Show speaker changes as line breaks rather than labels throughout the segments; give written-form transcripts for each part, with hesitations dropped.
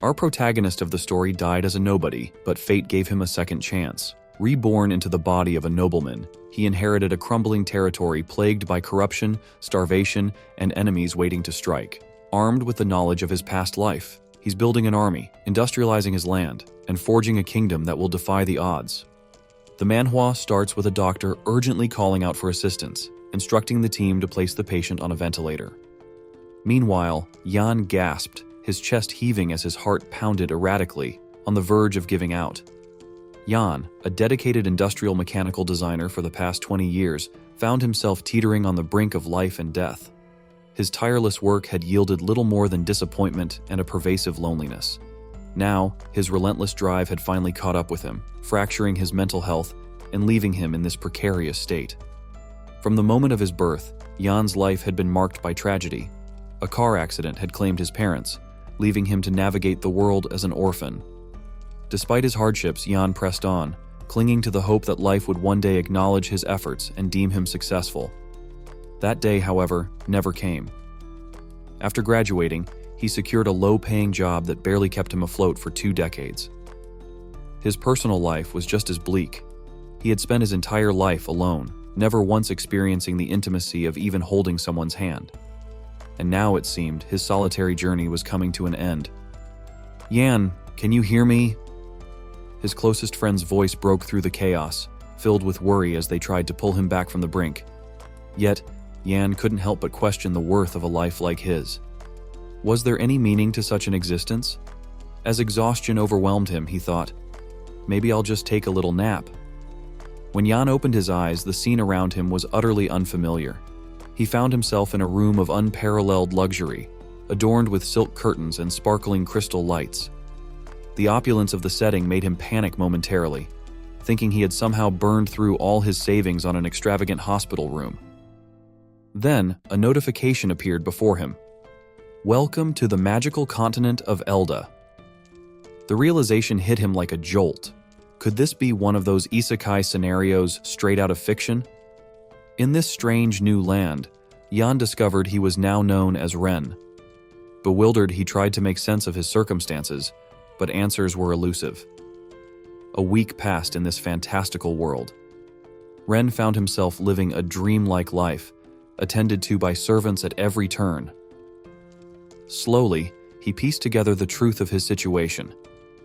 Our protagonist of the story died as a nobody, but fate gave him a second chance. Reborn into the body of a nobleman, he inherited a crumbling territory plagued by corruption, starvation, and enemies waiting to strike. Armed with the knowledge of his past life, he's building an army, industrializing his land, and forging a kingdom that will defy the odds. The manhwa starts with a doctor urgently calling out for assistance, instructing the team to place the patient on a ventilator. Meanwhile, Yan gasped, his chest heaving as his heart pounded erratically, on the verge of giving out. Yan, a dedicated industrial mechanical designer for the past 20 years, found himself teetering on the brink of life and death. His tireless work had yielded little more than disappointment and a pervasive loneliness. Now, his relentless drive had finally caught up with him, fracturing his mental health and leaving him in this precarious state. From the moment of his birth, Yan's life had been marked by tragedy. A car accident had claimed his parents, leaving him to navigate the world as an orphan. Despite his hardships, Yan pressed on, clinging to the hope that life would one day acknowledge his efforts and deem him successful. That day, however, never came. After graduating, he secured a low-paying job that barely kept him afloat for 2 decades. His personal life was just as bleak. He had spent his entire life alone, never once experiencing the intimacy of even holding someone's hand. And now, it seemed, his solitary journey was coming to an end. "Yan, can you hear me?" His closest friend's voice broke through the chaos, filled with worry as they tried to pull him back from the brink. Yet, Yan couldn't help but question the worth of a life like his. Was there any meaning to such an existence? As exhaustion overwhelmed him, he thought, maybe I'll just take a little nap. When Yan opened his eyes, the scene around him was utterly unfamiliar. He found himself in a room of unparalleled luxury, adorned with silk curtains and sparkling crystal lights. The opulence of the setting made him panic momentarily, thinking he had somehow burned through all his savings on an extravagant hospital room. Then, a notification appeared before him. "Welcome to the magical continent of Elda." The realization hit him like a jolt. Could this be one of those isekai scenarios straight out of fiction? In this strange new land, Yan discovered he was now known as Ren. Bewildered, he tried to make sense of his circumstances, but answers were elusive. A week passed in this fantastical world. Ren found himself living a dreamlike life, attended to by servants at every turn. Slowly, he pieced together the truth of his situation.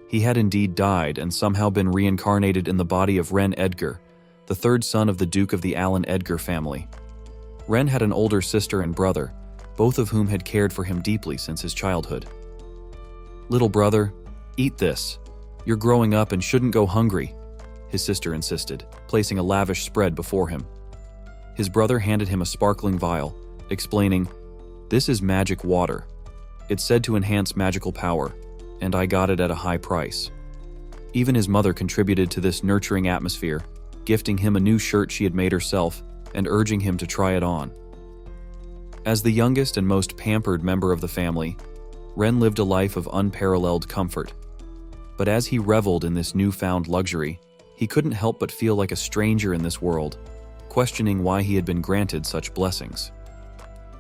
He had indeed died and somehow been reincarnated in the body of Ren Edgar, the third son of the Duke of the Allen Edgar family. Ren had an older sister and brother, both of whom had cared for him deeply since his childhood. "Little brother, eat this. You're growing up and shouldn't go hungry," his sister insisted, placing a lavish spread before him. His brother handed him a sparkling vial, explaining, "This is magic water. It's said to enhance magical power, and I got it at a high price." Even his mother contributed to this nurturing atmosphere, gifting him a new shirt she had made herself and urging him to try it on. As the youngest and most pampered member of the family, Ren lived a life of unparalleled comfort. But as he reveled in this newfound luxury, he couldn't help but feel like a stranger in this world, questioning why he had been granted such blessings.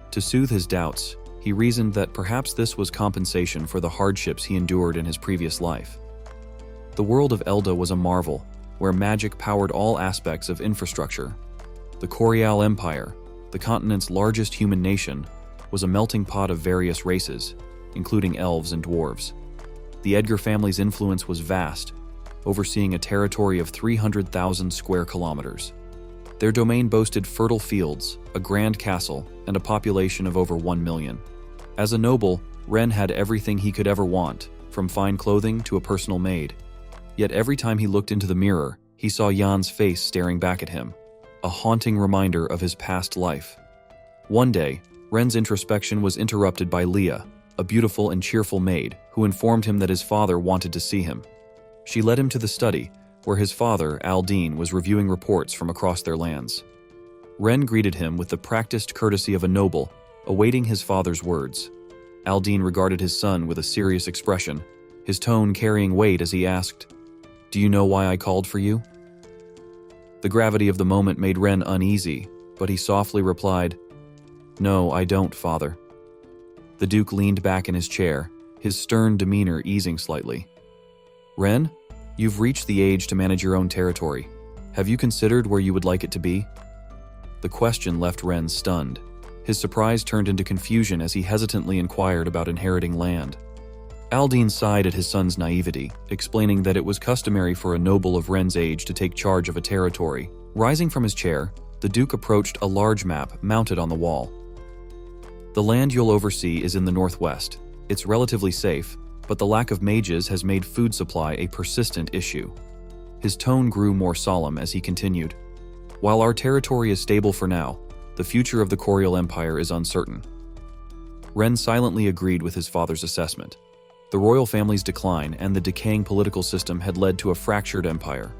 To soothe his doubts, he reasoned that perhaps this was compensation for the hardships he endured in his previous life. The world of Elda was a marvel, where magic powered all aspects of infrastructure. The Corial Empire, the continent's largest human nation, was a melting pot of various races, including elves and dwarves. The Edgar family's influence was vast, overseeing a territory of 300,000 square kilometers. Their domain boasted fertile fields, a grand castle, and a population of over 1 million. As a noble, Ren had everything he could ever want, from fine clothing to a personal maid. Yet every time he looked into the mirror, he saw Yan's face staring back at him, a haunting reminder of his past life. One day, Ren's introspection was interrupted by Leah, a beautiful and cheerful maid, who informed him that his father wanted to see him. She led him to the study, where his father, Aldine, was reviewing reports from across their lands. Ren greeted him with the practiced courtesy of a noble, awaiting his father's words. Aldine regarded his son with a serious expression, his tone carrying weight as he asked, "Do you know why I called for you?" The gravity of the moment made Ren uneasy, but he softly replied, "No, I don't, father." The Duke leaned back in his chair, his stern demeanor easing slightly. "Ren, you've reached the age to manage your own territory. Have you considered where you would like it to be?" The question left Ren stunned. His surprise turned into confusion as he hesitantly inquired about inheriting land. Aldine sighed at his son's naivety, explaining that it was customary for a noble of Ren's age to take charge of a territory. Rising from his chair, the Duke approached a large map mounted on the wall. "The land you'll oversee is in the northwest. It's relatively safe, but the lack of mages has made food supply a persistent issue." His tone grew more solemn as he continued. "While our territory is stable for now, the future of the Corial Empire is uncertain." Ren silently agreed with his father's assessment. The royal family's decline and the decaying political system had led to a fractured empire.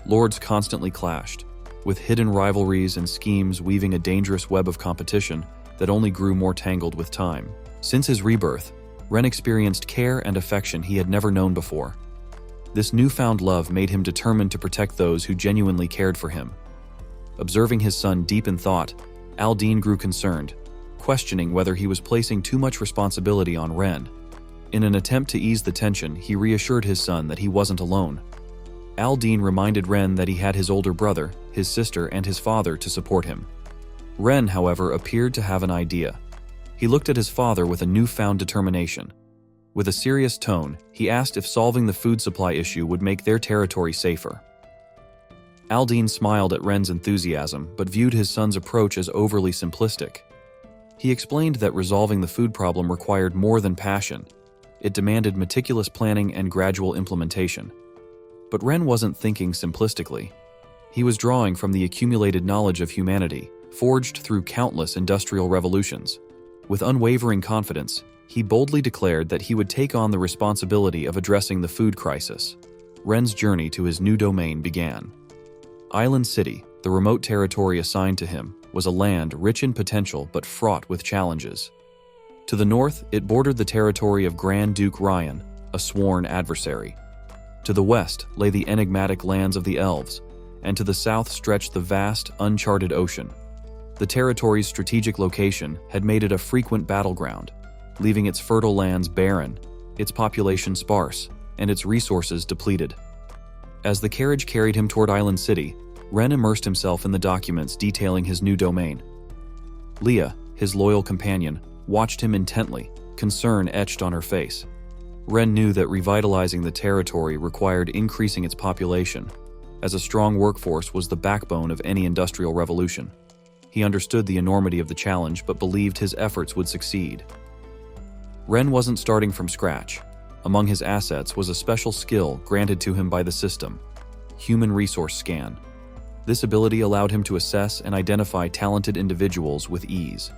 Lords constantly clashed, with hidden rivalries and schemes weaving a dangerous web of competition that only grew more tangled with time. Since his rebirth, Ren experienced care and affection he had never known before. This newfound love made him determined to protect those who genuinely cared for him. Observing his son deep in thought, Aldine grew concerned, questioning whether he was placing too much responsibility on Ren. In an attempt to ease the tension, he reassured his son that he wasn't alone. Aldine reminded Ren that he had his older brother, his sister, and his father to support him. Ren, however, appeared to have an idea. He looked at his father with a newfound determination. With a serious tone, he asked if solving the food supply issue would make their territory safer. Aldine smiled at Ren's enthusiasm, but viewed his son's approach as overly simplistic. He explained that resolving the food problem required more than passion. It demanded meticulous planning and gradual implementation. But Ren wasn't thinking simplistically. He was drawing from the accumulated knowledge of humanity, forged through countless industrial revolutions. With unwavering confidence, he boldly declared that he would take on the responsibility of addressing the food crisis. Ren's journey to his new domain began. Island City, the remote territory assigned to him, was a land rich in potential but fraught with challenges. To the north, it bordered the territory of Grand Duke Ryan, a sworn adversary. To the west lay the enigmatic lands of the elves, and to the south stretched the vast, uncharted ocean. The territory's strategic location had made it a frequent battleground, leaving its fertile lands barren, its population sparse, and its resources depleted. As the carriage carried him toward Island City, Ren immersed himself in the documents detailing his new domain. Leah, his loyal companion, watched him intently, concern etched on her face. Ren knew that revitalizing the territory required increasing its population, as a strong workforce was the backbone of any industrial revolution. He understood the enormity of the challenge but believed his efforts would succeed. Ren wasn't starting from scratch. Among his assets was a special skill granted to him by the system, Human Resource Scan. This ability allowed him to assess and identify talented individuals with ease.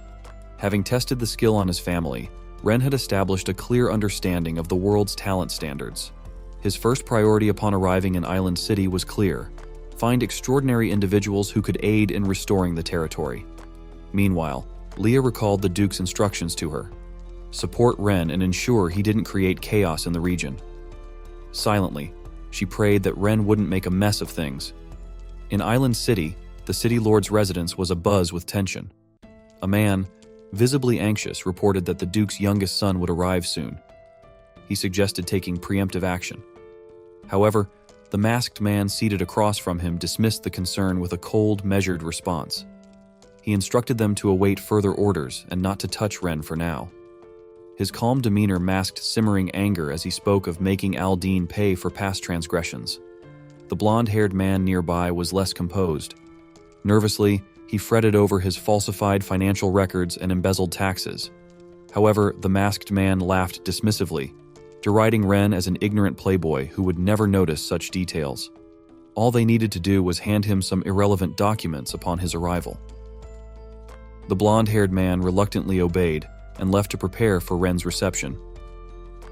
Having tested the skill on his family, Ren had established a clear understanding of the world's talent standards. His first priority upon arriving in Island City was clear: find extraordinary individuals who could aid in restoring the territory. Meanwhile, Leah recalled the Duke's instructions to her: support Ren and ensure he didn't create chaos in the region. Silently, she prayed that Ren wouldn't make a mess of things. In Island City, the city lord's residence was abuzz with tension. A man, visibly anxious, reported that the Duke's youngest son would arrive soon. He suggested taking preemptive action. However, the masked man seated across from him dismissed the concern with a cold, measured response. He instructed them to await further orders and not to touch Ren for now. His calm demeanor masked simmering anger as he spoke of making Aldine pay for past transgressions. The blonde-haired man nearby was less composed. Nervously, he fretted over his falsified financial records and embezzled taxes. However, the masked man laughed dismissively, deriding Ren as an ignorant playboy who would never notice such details. All they needed to do was hand him some irrelevant documents upon his arrival. The blonde-haired man reluctantly obeyed and left to prepare for Ren's reception.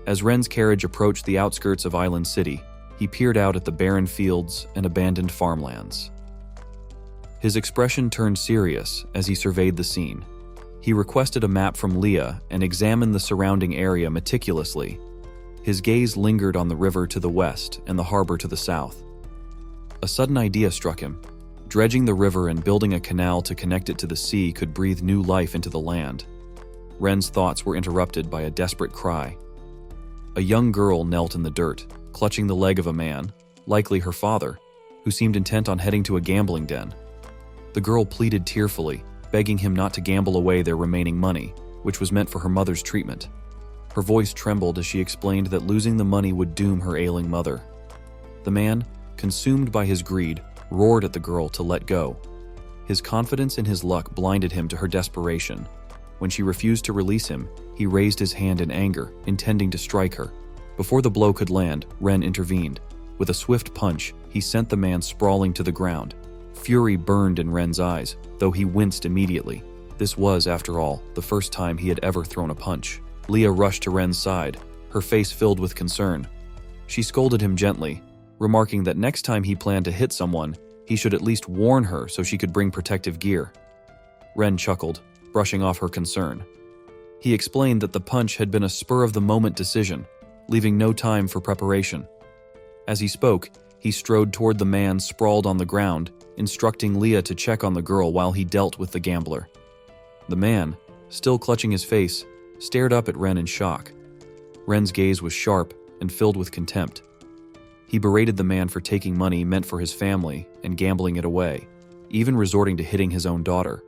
As Ren's carriage approached the outskirts of Island City, he peered out at the barren fields and abandoned farmlands. His expression turned serious as he surveyed the scene. He requested a map from Leah and examined the surrounding area meticulously. His gaze lingered on the river to the west and the harbor to the south. A sudden idea struck him. Dredging the river and building a canal to connect it to the sea could breathe new life into the land. Ren's thoughts were interrupted by a desperate cry. A young girl knelt in the dirt, clutching the leg of a man, likely her father, who seemed intent on heading to a gambling den. The girl pleaded tearfully, begging him not to gamble away their remaining money, which was meant for her mother's treatment. Her voice trembled as she explained that losing the money would doom her ailing mother. The man, consumed by his greed, roared at the girl to let go. His confidence in his luck blinded him to her desperation. When she refused to release him, he raised his hand in anger, intending to strike her. Before the blow could land, Ren intervened. With a swift punch, he sent the man sprawling to the ground. Fury burned in Ren's eyes, though he winced immediately. This was, after all, the first time he had ever thrown a punch. Leah rushed to Ren's side, her face filled with concern. She scolded him gently, remarking that next time he planned to hit someone, he should at least warn her so she could bring protective gear. Ren chuckled, brushing off her concern. He explained that the punch had been a spur-of-the-moment decision, leaving no time for preparation. As he spoke, he strode toward the man sprawled on the ground, instructing Leah to check on the girl while he dealt with the gambler. The man, still clutching his face, stared up at Ren in shock. Ren's gaze was sharp and filled with contempt. He berated the man for taking money meant for his family and gambling it away, even resorting to hitting his own daughter.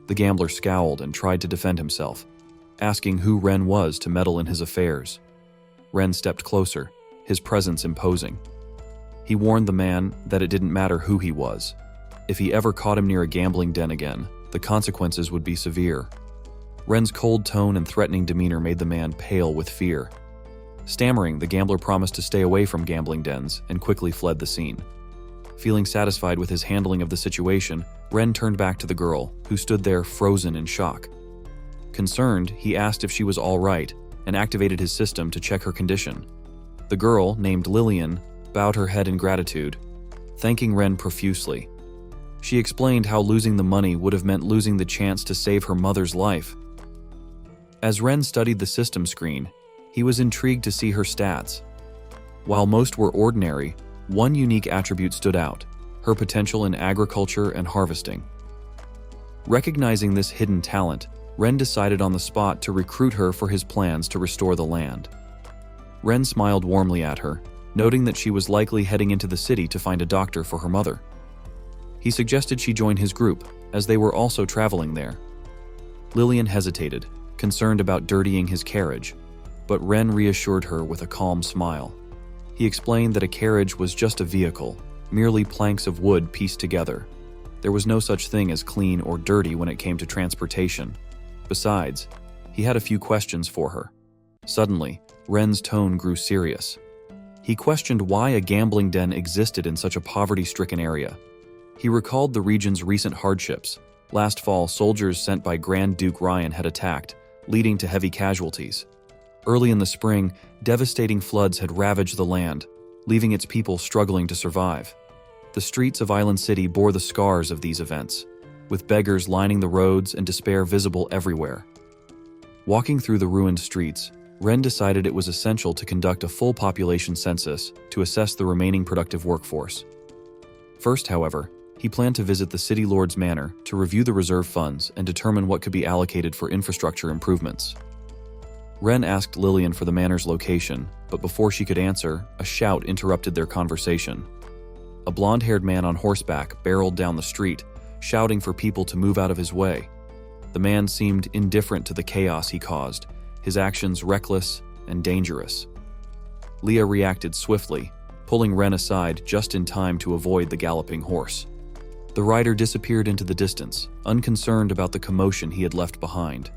The gambler scowled and tried to defend himself, asking who Ren was to meddle in his affairs. Ren stepped closer, his presence imposing. He warned the man that it didn't matter who he was. If he ever caught him near a gambling den again, the consequences would be severe. Ren's cold tone and threatening demeanor made the man pale with fear. Stammering, the gambler promised to stay away from gambling dens and quickly fled the scene. Feeling satisfied with his handling of the situation, Ren turned back to the girl, who stood there frozen in shock. Concerned, he asked if she was all right and activated his system to check her condition. The girl, named Lillian, bowed her head in gratitude, thanking Ren profusely. She explained how losing the money would have meant losing the chance to save her mother's life. As Ren studied the system screen, he was intrigued to see her stats. While most were ordinary, one unique attribute stood out: her potential in agriculture and harvesting. Recognizing this hidden talent, Ren decided on the spot to recruit her for his plans to restore the land. Ren smiled warmly at her, noting that she was likely heading into the city to find a doctor for her mother. He suggested she join his group, as they were also traveling there. Lillian hesitated, concerned about dirtying his carriage, but Ren reassured her with a calm smile. He explained that a carriage was just a vehicle, merely planks of wood pieced together. There was no such thing as clean or dirty when it came to transportation. Besides, he had a few questions for her. Suddenly, Ren's tone grew serious. He questioned why a gambling den existed in such a poverty-stricken area. He recalled the region's recent hardships. Last fall, soldiers sent by Grand Duke Ryan had attacked, leading to heavy casualties. Early in the spring, devastating floods had ravaged the land, leaving its people struggling to survive. The streets of Island City bore the scars of these events, with beggars lining the roads and despair visible everywhere. Walking through the ruined streets, Ren decided it was essential to conduct a full population census to assess the remaining productive workforce. First, however, he planned to visit the city lord's manor to review the reserve funds and determine what could be allocated for infrastructure improvements. Ren asked Lillian for the manor's location, but before she could answer, a shout interrupted their conversation. A blonde-haired man on horseback barreled down the street, shouting for people to move out of his way. The man seemed indifferent to the chaos he caused, his actions reckless and dangerous. Leah reacted swiftly, pulling Ren aside just in time to avoid the galloping horse. The rider disappeared into the distance, unconcerned about the commotion he had left behind.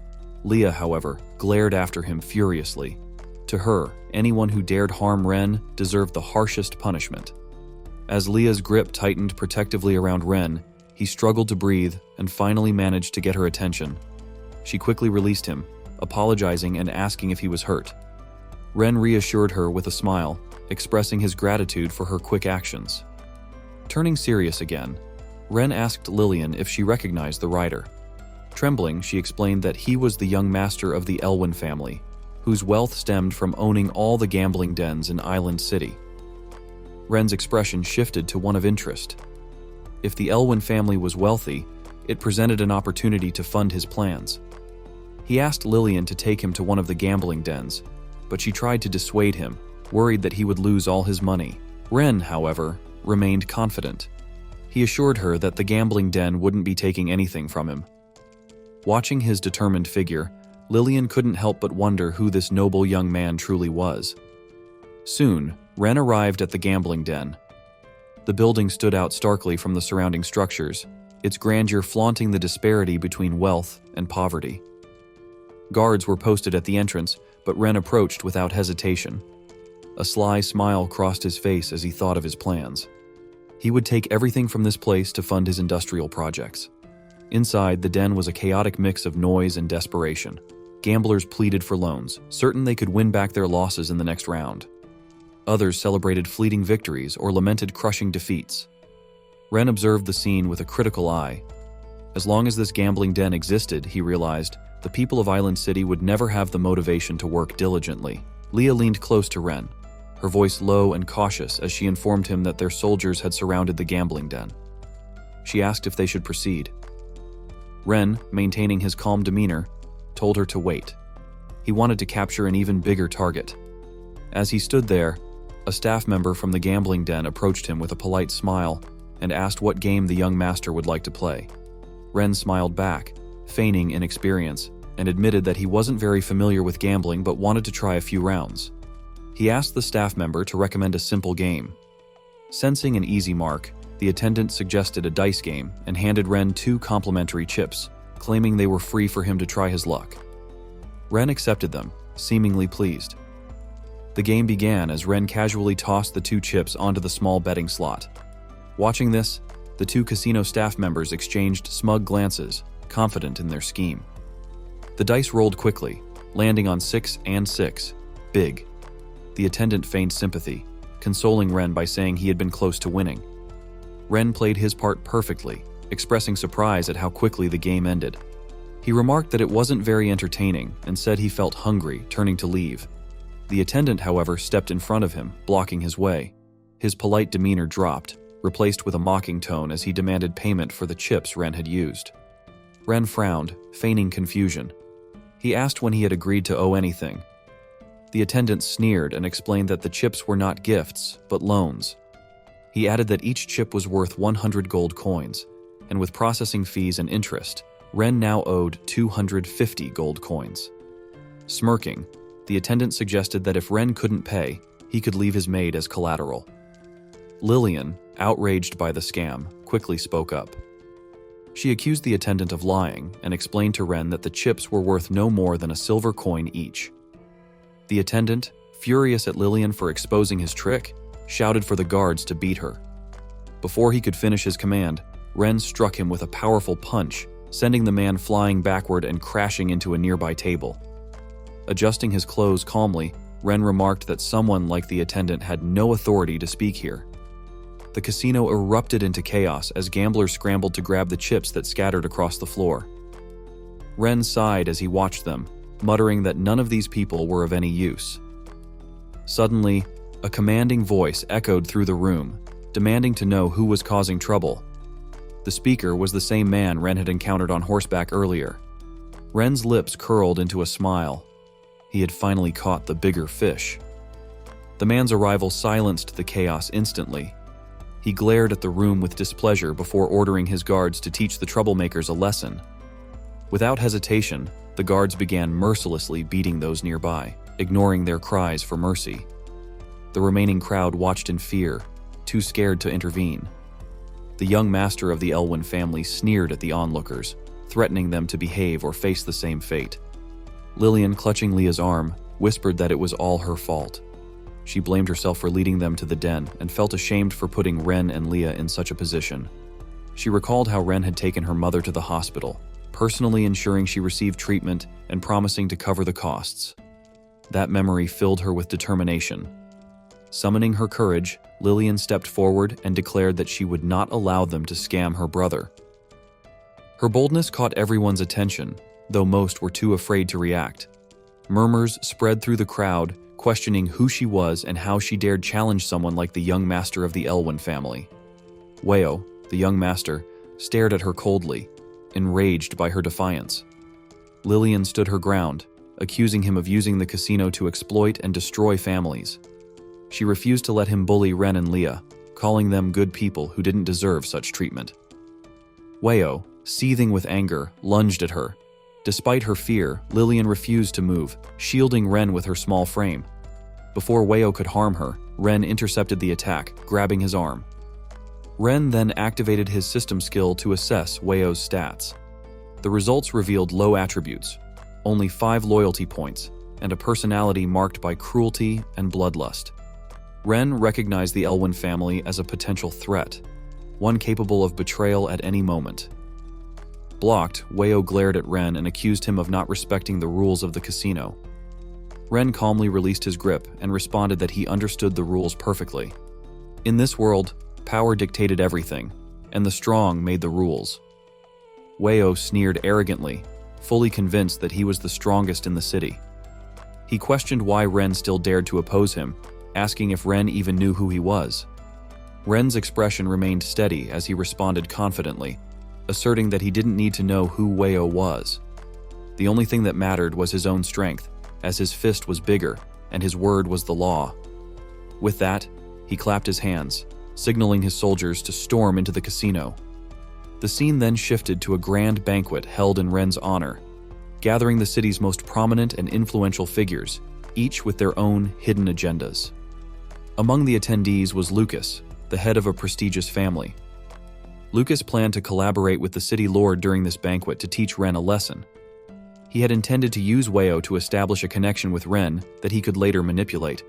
Leah, however, glared after him furiously. To her, anyone who dared harm Ren deserved the harshest punishment. As Leah's grip tightened protectively around Ren, he struggled to breathe and finally managed to get her attention. She quickly released him, apologizing and asking if he was hurt. Ren reassured her with a smile, expressing his gratitude for her quick actions. Turning serious again, Ren asked Lillian if she recognized the rider. Trembling, she explained that he was the young master of the Elwyn family, whose wealth stemmed from owning all the gambling dens in Island City. Ren's expression shifted to one of interest. If the Elwyn family was wealthy, it presented an opportunity to fund his plans. He asked Lillian to take him to one of the gambling dens, but she tried to dissuade him, worried that he would lose all his money. Ren, however, remained confident. He assured her that the gambling den wouldn't be taking anything from him. Watching his determined figure, Lillian couldn't help but wonder who this noble young man truly was. Soon, Ren arrived at the gambling den. The building stood out starkly from the surrounding structures, its grandeur flaunting the disparity between wealth and poverty. Guards were posted at the entrance, but Ren approached without hesitation. A sly smile crossed his face as he thought of his plans. He would take everything from this place to fund his industrial projects. Inside, the den was a chaotic mix of noise and desperation. Gamblers pleaded for loans, certain they could win back their losses in the next round. Others celebrated fleeting victories or lamented crushing defeats. Ren observed the scene with a critical eye. As long as this gambling den existed, he realized, the people of Island City would never have the motivation to work diligently. Leah leaned close to Ren, her voice low and cautious as she informed him that their soldiers had surrounded the gambling den. She asked if they should proceed. Ren, maintaining his calm demeanor, told her to wait. He wanted to capture an even bigger target. As he stood there, a staff member from the gambling den approached him with a polite smile and asked what game the young master would like to play. Ren smiled back, feigning inexperience, and admitted that he wasn't very familiar with gambling but wanted to try a few rounds. He asked the staff member to recommend a simple game. Sensing an easy mark, the attendant suggested a dice game and handed Ren 2 complimentary chips, claiming they were free for him to try his luck. Ren accepted them, seemingly pleased. The game began as Ren casually tossed the 2 chips onto the small betting slot. Watching this, the 2 casino staff members exchanged smug glances, confident in their scheme. The dice rolled quickly, landing on 6 and 6, big. The attendant feigned sympathy, consoling Ren by saying he had been close to winning. Ren played his part perfectly, expressing surprise at how quickly the game ended. He remarked that it wasn't very entertaining and said he felt hungry, turning to leave. The attendant, however, stepped in front of him, blocking his way. His polite demeanor dropped, replaced with a mocking tone as he demanded payment for the chips Ren had used. Ren frowned, feigning confusion. He asked when he had agreed to owe anything. The attendant sneered and explained that the chips were not gifts, but loans. He added that each chip was worth 100 gold coins, and with processing fees and interest, Ren now owed 250 gold coins. Smirking, the attendant suggested that if Ren couldn't pay, he could leave his maid as collateral. Lillian, outraged by the scam, quickly spoke up. She accused the attendant of lying and explained to Ren that the chips were worth no more than a silver coin each. The attendant, furious at Lillian for exposing his trick, shouted for the guards to beat her. Before he could finish his command, Ren struck him with a powerful punch, sending the man flying backward and crashing into a nearby table. Adjusting his clothes calmly, Ren remarked that someone like the attendant had no authority to speak here. The casino erupted into chaos as gamblers scrambled to grab the chips that scattered across the floor. Ren sighed as he watched them, muttering that none of these people were of any use. Suddenly, a commanding voice echoed through the room, demanding to know who was causing trouble. The speaker was the same man Ren had encountered on horseback earlier. Ren's lips curled into a smile. He had finally caught the bigger fish. The man's arrival silenced the chaos instantly. He glared at the room with displeasure before ordering his guards to teach the troublemakers a lesson. Without hesitation, the guards began mercilessly beating those nearby, ignoring their cries for mercy. The remaining crowd watched in fear, too scared to intervene. The young master of the Elwyn family sneered at the onlookers, threatening them to behave or face the same fate. Lillian, clutching Leah's arm, whispered that it was all her fault. She blamed herself for leading them to the den and felt ashamed for putting Ren and Leah in such a position. She recalled how Ren had taken her mother to the hospital, personally ensuring she received treatment and promising to cover the costs. That memory filled her with determination. Summoning her courage, Lillian stepped forward and declared that she would not allow them to scam her brother. Her boldness caught everyone's attention, though most were too afraid to react. Murmurs spread through the crowd, questioning who she was and how she dared challenge someone like the young master of the Elwyn family. Weo, the young master, stared at her coldly, enraged by her defiance. Lillian stood her ground, accusing him of using the casino to exploit and destroy families. She refused to let him bully Ren and Leah, calling them good people who didn't deserve such treatment. Weo, seething with anger, lunged at her. Despite her fear, Lillian refused to move, shielding Ren with her small frame. Before Weo could harm her, Ren intercepted the attack, grabbing his arm. Ren then activated his system skill to assess Weo's stats. The results revealed low attributes, only 5 loyalty points, and a personality marked by cruelty and bloodlust. Ren recognized the Elwyn family as a potential threat, one capable of betrayal at any moment. Blocked, Weo glared at Ren and accused him of not respecting the rules of the casino. Ren calmly released his grip and responded that he understood the rules perfectly. In this world, power dictated everything, and the strong made the rules. Weo sneered arrogantly, fully convinced that he was the strongest in the city. He questioned why Ren still dared to oppose him, asking if Ren even knew who he was. Ren's expression remained steady as he responded confidently, asserting that he didn't need to know who Weo was. The only thing that mattered was his own strength, as his fist was bigger and his word was the law. With that, he clapped his hands, signaling his soldiers to storm into the casino. The scene then shifted to a grand banquet held in Ren's honor, gathering the city's most prominent and influential figures, each with their own hidden agendas. Among the attendees was Lucas, the head of a prestigious family. Lucas planned to collaborate with the city lord during this banquet to teach Ren a lesson. He had intended to use Weo to establish a connection with Ren that he could later manipulate,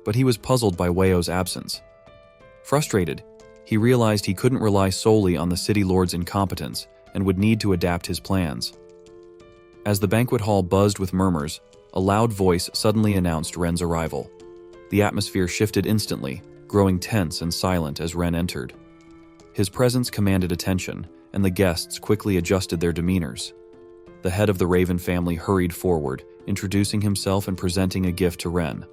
but he was puzzled by Weo's absence. Frustrated, he realized he couldn't rely solely on the city lord's incompetence and would need to adapt his plans. As the banquet hall buzzed with murmurs, a loud voice suddenly announced Ren's arrival. The atmosphere shifted instantly, growing tense and silent as Ren entered. His presence commanded attention, and the guests quickly adjusted their demeanors. The head of the Raven family hurried forward, introducing himself and presenting a gift to Ren.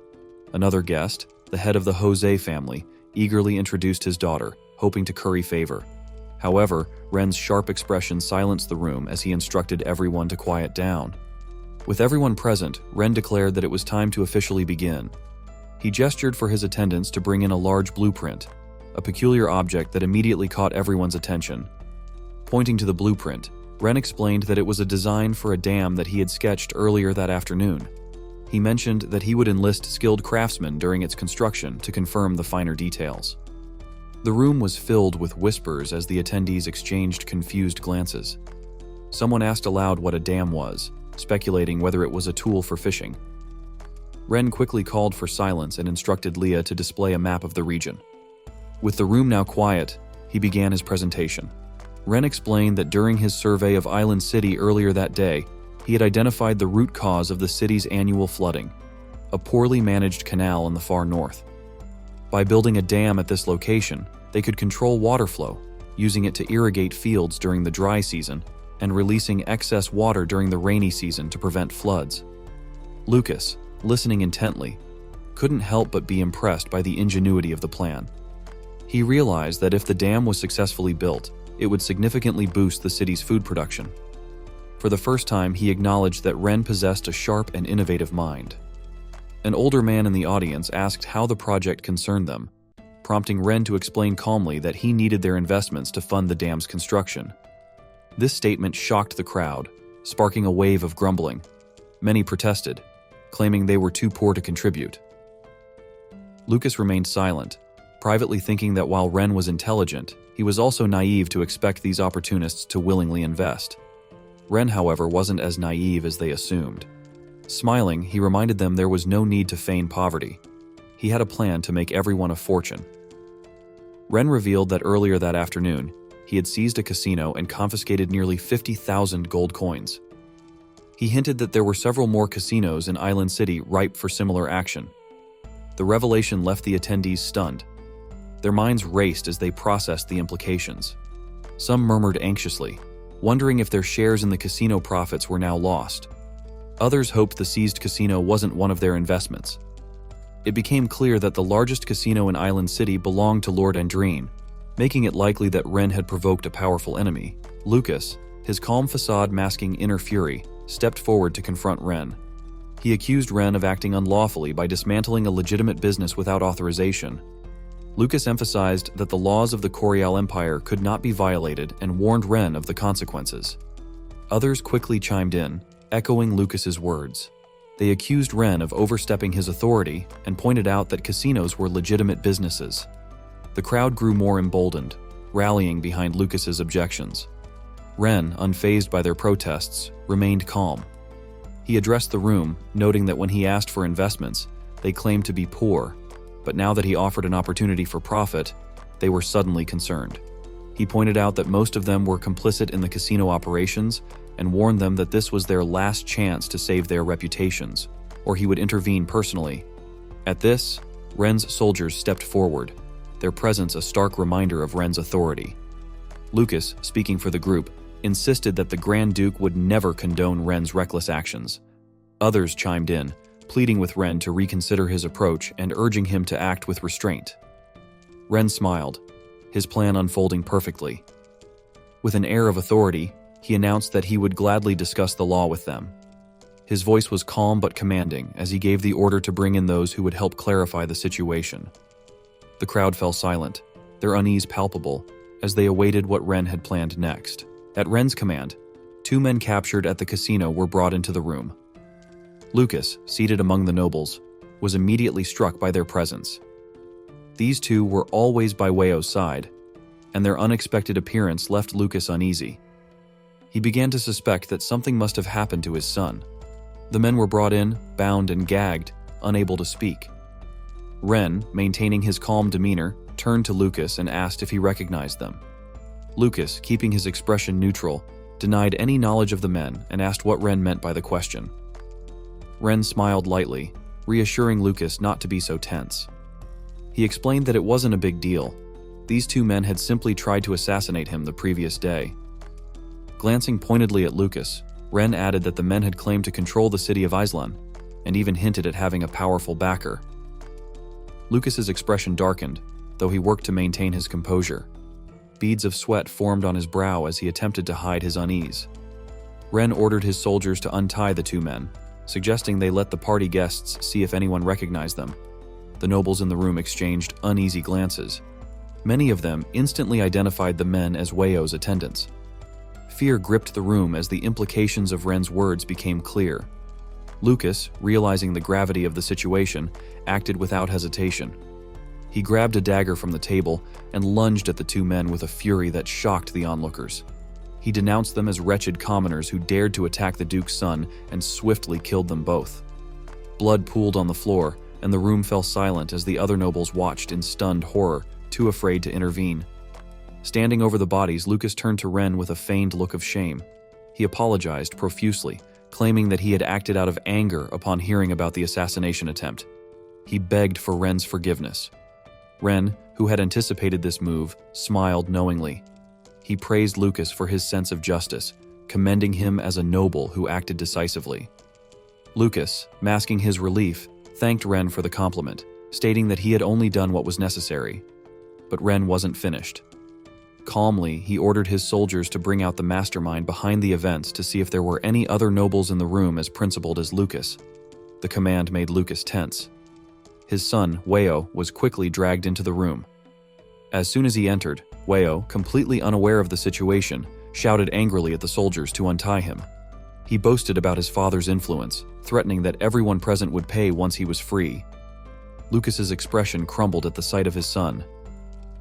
Another guest, the head of the Jose family, eagerly introduced his daughter, hoping to curry favor. However, Ren's sharp expression silenced the room as he instructed everyone to quiet down. With everyone present, Ren declared that it was time to officially begin. He gestured for his attendants to bring in a large blueprint, a peculiar object that immediately caught everyone's attention. Pointing to the blueprint, Ren explained that it was a design for a dam that he had sketched earlier that afternoon. He mentioned that he would enlist skilled craftsmen during its construction to confirm the finer details. The room was filled with whispers as the attendees exchanged confused glances. Someone asked aloud what a dam was, speculating whether it was a tool for fishing. Ren quickly called for silence and instructed Leah to display a map of the region. With the room now quiet, he began his presentation. Ren explained that during his survey of Island City earlier that day, he had identified the root cause of the city's annual flooding, a poorly managed canal in the far north. By building a dam at this location, they could control water flow, using it to irrigate fields during the dry season and releasing excess water during the rainy season to prevent floods. Lucas, listening intently, couldn't help but be impressed by the ingenuity of the plan. He realized that if the dam was successfully built, it would significantly boost the city's food production. For the first time, he acknowledged that Ren possessed a sharp and innovative mind. An older man in the audience asked how the project concerned them, prompting Ren to explain calmly that he needed their investments to fund the dam's construction. This statement shocked the crowd, sparking a wave of grumbling. Many protested, claiming they were too poor to contribute. Lucas remained silent, privately thinking that while Ren was intelligent, he was also naive to expect these opportunists to willingly invest. Ren, however, wasn't as naive as they assumed. Smiling, he reminded them there was no need to feign poverty. He had a plan to make everyone a fortune. Ren revealed that earlier that afternoon, he had seized a casino and confiscated nearly 50,000 gold coins. He hinted that there were several more casinos in Island City ripe for similar action. The revelation left the attendees stunned. Their minds raced as they processed the implications. Some murmured anxiously, wondering if their shares in the casino profits were now lost. Others hoped the seized casino wasn't one of their investments. It became clear that the largest casino in Island City belonged to Lord Andrine, making it likely that Ren had provoked a powerful enemy. Lucas, his calm facade masking inner fury, stepped forward to confront Ren. He accused Ren of acting unlawfully by dismantling a legitimate business without authorization. Lucas emphasized that the laws of the Corial Empire could not be violated and warned Ren of the consequences. Others quickly chimed in, echoing Lucas's words. They accused Ren of overstepping his authority and pointed out that casinos were legitimate businesses. The crowd grew more emboldened, rallying behind Lucas's objections. Ren, unfazed by their protests, remained calm. He addressed the room, noting that when he asked for investments, they claimed to be poor, but now that he offered an opportunity for profit, they were suddenly concerned. He pointed out that most of them were complicit in the casino operations and warned them that this was their last chance to save their reputations, or he would intervene personally. At this, Ren's soldiers stepped forward, their presence a stark reminder of Ren's authority. Lucas, speaking for the group, insisted that the Grand Duke would never condone Ren's reckless actions. Others chimed in, pleading with Ren to reconsider his approach and urging him to act with restraint. Ren smiled, his plan unfolding perfectly. With an air of authority, he announced that he would gladly discuss the law with them. His voice was calm but commanding as he gave the order to bring in those who would help clarify the situation. The crowd fell silent, their unease palpable, as they awaited what Ren had planned next. At Ren's command, 2 men captured at the casino were brought into the room. Lucas, seated among the nobles, was immediately struck by their presence. These 2 were always by Weio's side, and their unexpected appearance left Lucas uneasy. He began to suspect that something must have happened to his son. The men were brought in, bound and gagged, unable to speak. Ren, maintaining his calm demeanor, turned to Lucas and asked if he recognized them. Lucas, keeping his expression neutral, denied any knowledge of the men and asked what Ren meant by the question. Ren smiled lightly, reassuring Lucas not to be so tense. He explained that it wasn't a big deal. These 2 men had simply tried to assassinate him the previous day. Glancing pointedly at Lucas, Ren added that the men had claimed to control the city of Islan, and even hinted at having a powerful backer. Lucas's expression darkened, though he worked to maintain his composure. Beads of sweat formed on his brow as he attempted to hide his unease. Ren ordered his soldiers to untie the 2 men, suggesting they let the party guests see if anyone recognized them. The nobles in the room exchanged uneasy glances. Many of them instantly identified the men as Weio's attendants. Fear gripped the room as the implications of Ren's words became clear. Lucas, realizing the gravity of the situation, acted without hesitation. He grabbed a dagger from the table and lunged at the 2 men with a fury that shocked the onlookers. He denounced them as wretched commoners who dared to attack the Duke's son and swiftly killed them both. Blood pooled on the floor, and the room fell silent as the other nobles watched in stunned horror, too afraid to intervene. Standing over the bodies, Lucas turned to Ren with a feigned look of shame. He apologized profusely, claiming that he had acted out of anger upon hearing about the assassination attempt. He begged for Ren's forgiveness. Ren, who had anticipated this move, smiled knowingly. He praised Lucas for his sense of justice, commending him as a noble who acted decisively. Lucas, masking his relief, thanked Ren for the compliment, stating that he had only done what was necessary. But Ren wasn't finished. Calmly, he ordered his soldiers to bring out the mastermind behind the events to see if there were any other nobles in the room as principled as Lucas. The command made Lucas tense. His son, Weio, was quickly dragged into the room. As soon as he entered, Weio, completely unaware of the situation, shouted angrily at the soldiers to untie him. He boasted about his father's influence, threatening that everyone present would pay once he was free. Lucas's expression crumbled at the sight of his son.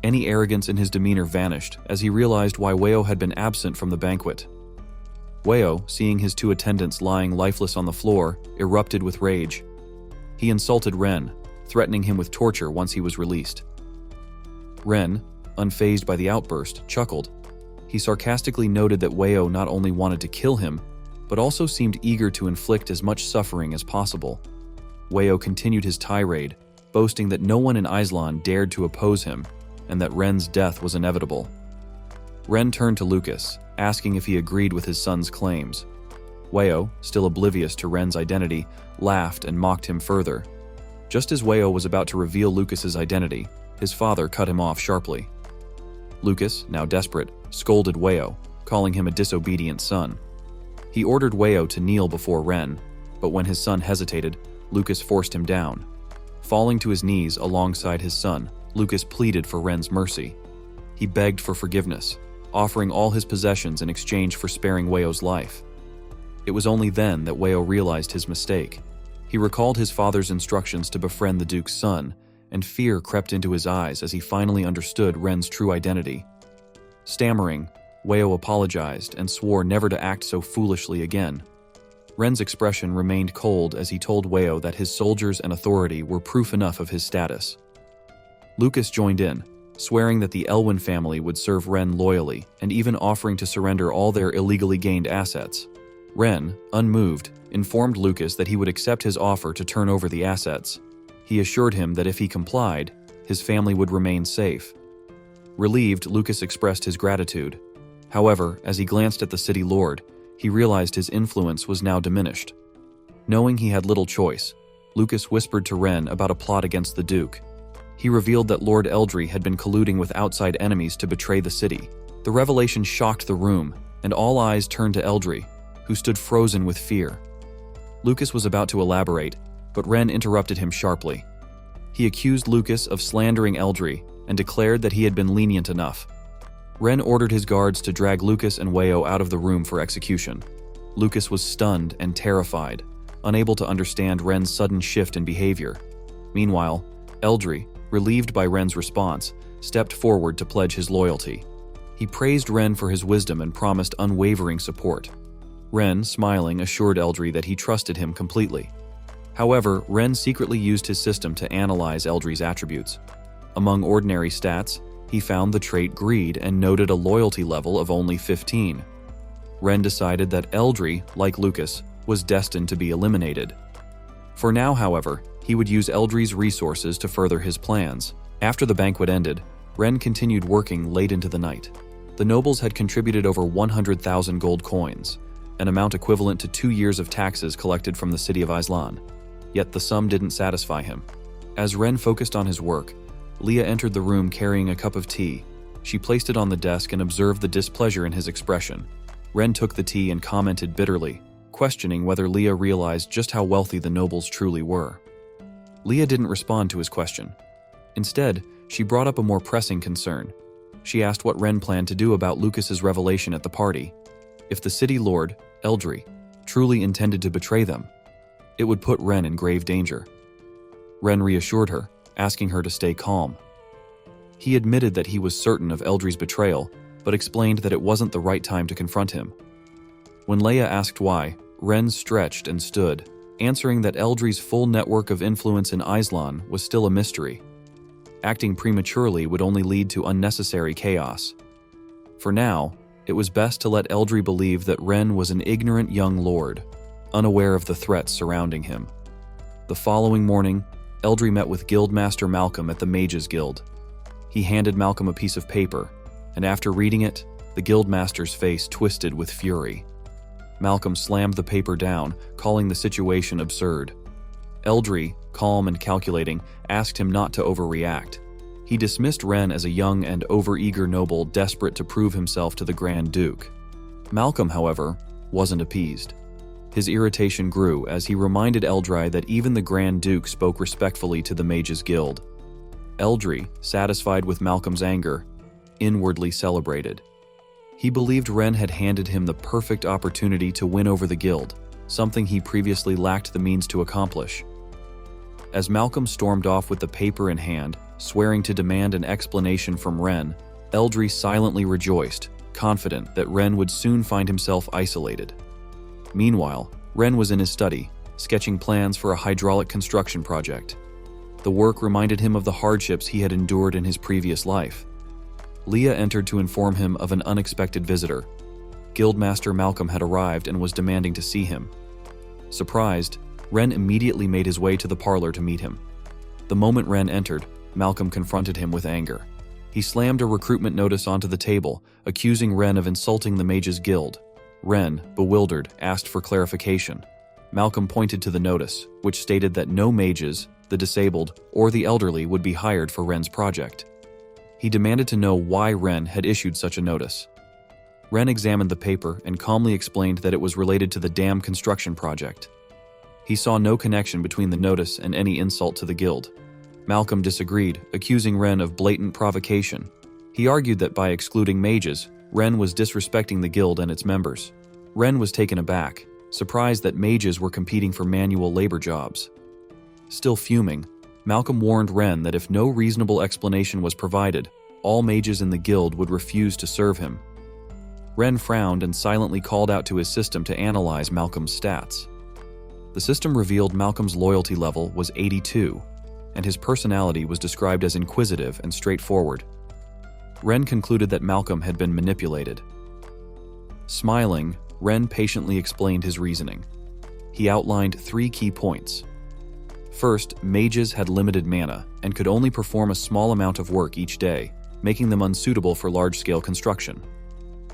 Any arrogance in his demeanor vanished as he realized why Weio had been absent from the banquet. Weio, seeing his 2 attendants lying lifeless on the floor, erupted with rage. He insulted Ren, threatening him with torture once he was released. Ren, unfazed by the outburst, chuckled. He sarcastically noted that Weio not only wanted to kill him, but also seemed eager to inflict as much suffering as possible. Weio continued his tirade, boasting that no one in Islan dared to oppose him, and that Ren's death was inevitable. Ren turned to Lucas, asking if he agreed with his son's claims. Weio, still oblivious to Ren's identity, laughed and mocked him further. Just as Weio was about to reveal Lucas's identity, his father cut him off sharply. Lucas, now desperate, scolded Weio, calling him a disobedient son. He ordered Weio to kneel before Ren, but when his son hesitated, Lucas forced him down. Falling to his knees alongside his son, Lucas pleaded for Ren's mercy. He begged for forgiveness, offering all his possessions in exchange for sparing Weio's life. It was only then that Weio realized his mistake. He recalled his father's instructions to befriend the Duke's son, and fear crept into his eyes as he finally understood Ren's true identity. Stammering, Weio apologized and swore never to act so foolishly again. Ren's expression remained cold as he told Weio that his soldiers and authority were proof enough of his status. Lucas joined in, swearing that the Elwyn family would serve Ren loyally and even offering to surrender all their illegally gained assets. Ren, unmoved, informed Lucas that he would accept his offer to turn over the assets. He assured him that if he complied, his family would remain safe. Relieved, Lucas expressed his gratitude. However, as he glanced at the city lord, he realized his influence was now diminished. Knowing he had little choice, Lucas whispered to Ren about a plot against the Duke. He revealed that Lord Eldry had been colluding with outside enemies to betray the city. The revelation shocked the room, and all eyes turned to Eldry, who stood frozen with fear. Lucas was about to elaborate, but Ren interrupted him sharply. He accused Lucas of slandering Eldry and declared that he had been lenient enough. Ren ordered his guards to drag Lucas and Weio out of the room for execution. Lucas was stunned and terrified, unable to understand Ren's sudden shift in behavior. Meanwhile, Eldry, relieved by Ren's response, stepped forward to pledge his loyalty. He praised Ren for his wisdom and promised unwavering support. Ren, smiling, assured Eldry that he trusted him completely. However, Ren secretly used his system to analyze Eldry's attributes. Among ordinary stats, he found the trait greed and noted a loyalty level of only 15. Ren decided that Eldry, like Lucas, was destined to be eliminated. For now, however, he would use Eldry's resources to further his plans. After the banquet ended, Ren continued working late into the night. The nobles had contributed over 100,000 gold coins, an amount equivalent to 2 years of taxes collected from the city of Islan. Yet the sum didn't satisfy him. As Ren focused on his work, Leah entered the room carrying a cup of tea. She placed it on the desk and observed the displeasure in his expression. Ren took the tea and commented bitterly, questioning whether Leah realized just how wealthy the nobles truly were. Leah didn't respond to his question. Instead, she brought up a more pressing concern. She asked what Ren planned to do about Lucas's revelation at the party. If the city lord, Eldry, truly intended to betray them, it would put Ren in grave danger. Ren reassured her, asking her to stay calm. He admitted that he was certain of Eldry's betrayal, but explained that it wasn't the right time to confront him. When Leia asked why, Ren stretched and stood, answering that Eldry's full network of influence in Islan was still a mystery. Acting prematurely would only lead to unnecessary chaos. For now, it was best to let Eldry believe that Ren was an ignorant young lord, unaware of the threats surrounding him. The following morning, Eldry met with Guildmaster Malcolm at the Mage's Guild. He handed Malcolm a piece of paper, and after reading it, the Guildmaster's face twisted with fury. Malcolm slammed the paper down, calling the situation absurd. Eldry, calm and calculating, asked him not to overreact. He dismissed Ren as a young and overeager noble desperate to prove himself to the Grand Duke. Malcolm, however, wasn't appeased. His irritation grew as he reminded Eldry that even the Grand Duke spoke respectfully to the Mage's Guild. Eldry, satisfied with Malcolm's anger, inwardly celebrated. He believed Ren had handed him the perfect opportunity to win over the guild, something he previously lacked the means to accomplish. As Malcolm stormed off with the paper in hand, swearing to demand an explanation from Ren, Eldry silently rejoiced, confident that Ren would soon find himself isolated. Meanwhile, Ren was in his study, sketching plans for a hydraulic construction project. The work reminded him of the hardships he had endured in his previous life. Leah entered to inform him of an unexpected visitor. Guildmaster Malcolm had arrived and was demanding to see him. Surprised, Ren immediately made his way to the parlor to meet him. The moment Ren entered, Malcolm confronted him with anger. He slammed a recruitment notice onto the table, accusing Ren of insulting the Mage's Guild. Ren, bewildered, asked for clarification. Malcolm pointed to the notice, which stated that no mages, the disabled, or the elderly would be hired for Ren's project. He demanded to know why Ren had issued such a notice. Ren examined the paper and calmly explained that it was related to the dam construction project. He saw no connection between the notice and any insult to the guild. Malcolm disagreed, accusing Ren of blatant provocation. He argued that by excluding mages, Ren was disrespecting the guild and its members. Ren was taken aback, surprised that mages were competing for manual labor jobs. Still fuming, Malcolm warned Ren that if no reasonable explanation was provided, all mages in the guild would refuse to serve him. Ren frowned and silently called out to his system to analyze Malcolm's stats. The system revealed Malcolm's loyalty level was 82, and his personality was described as inquisitive and straightforward. Ren concluded that Malcolm had been manipulated. Smiling, Ren patiently explained his reasoning. He outlined 3 key points. First, mages had limited mana and could only perform a small amount of work each day, making them unsuitable for large-scale construction.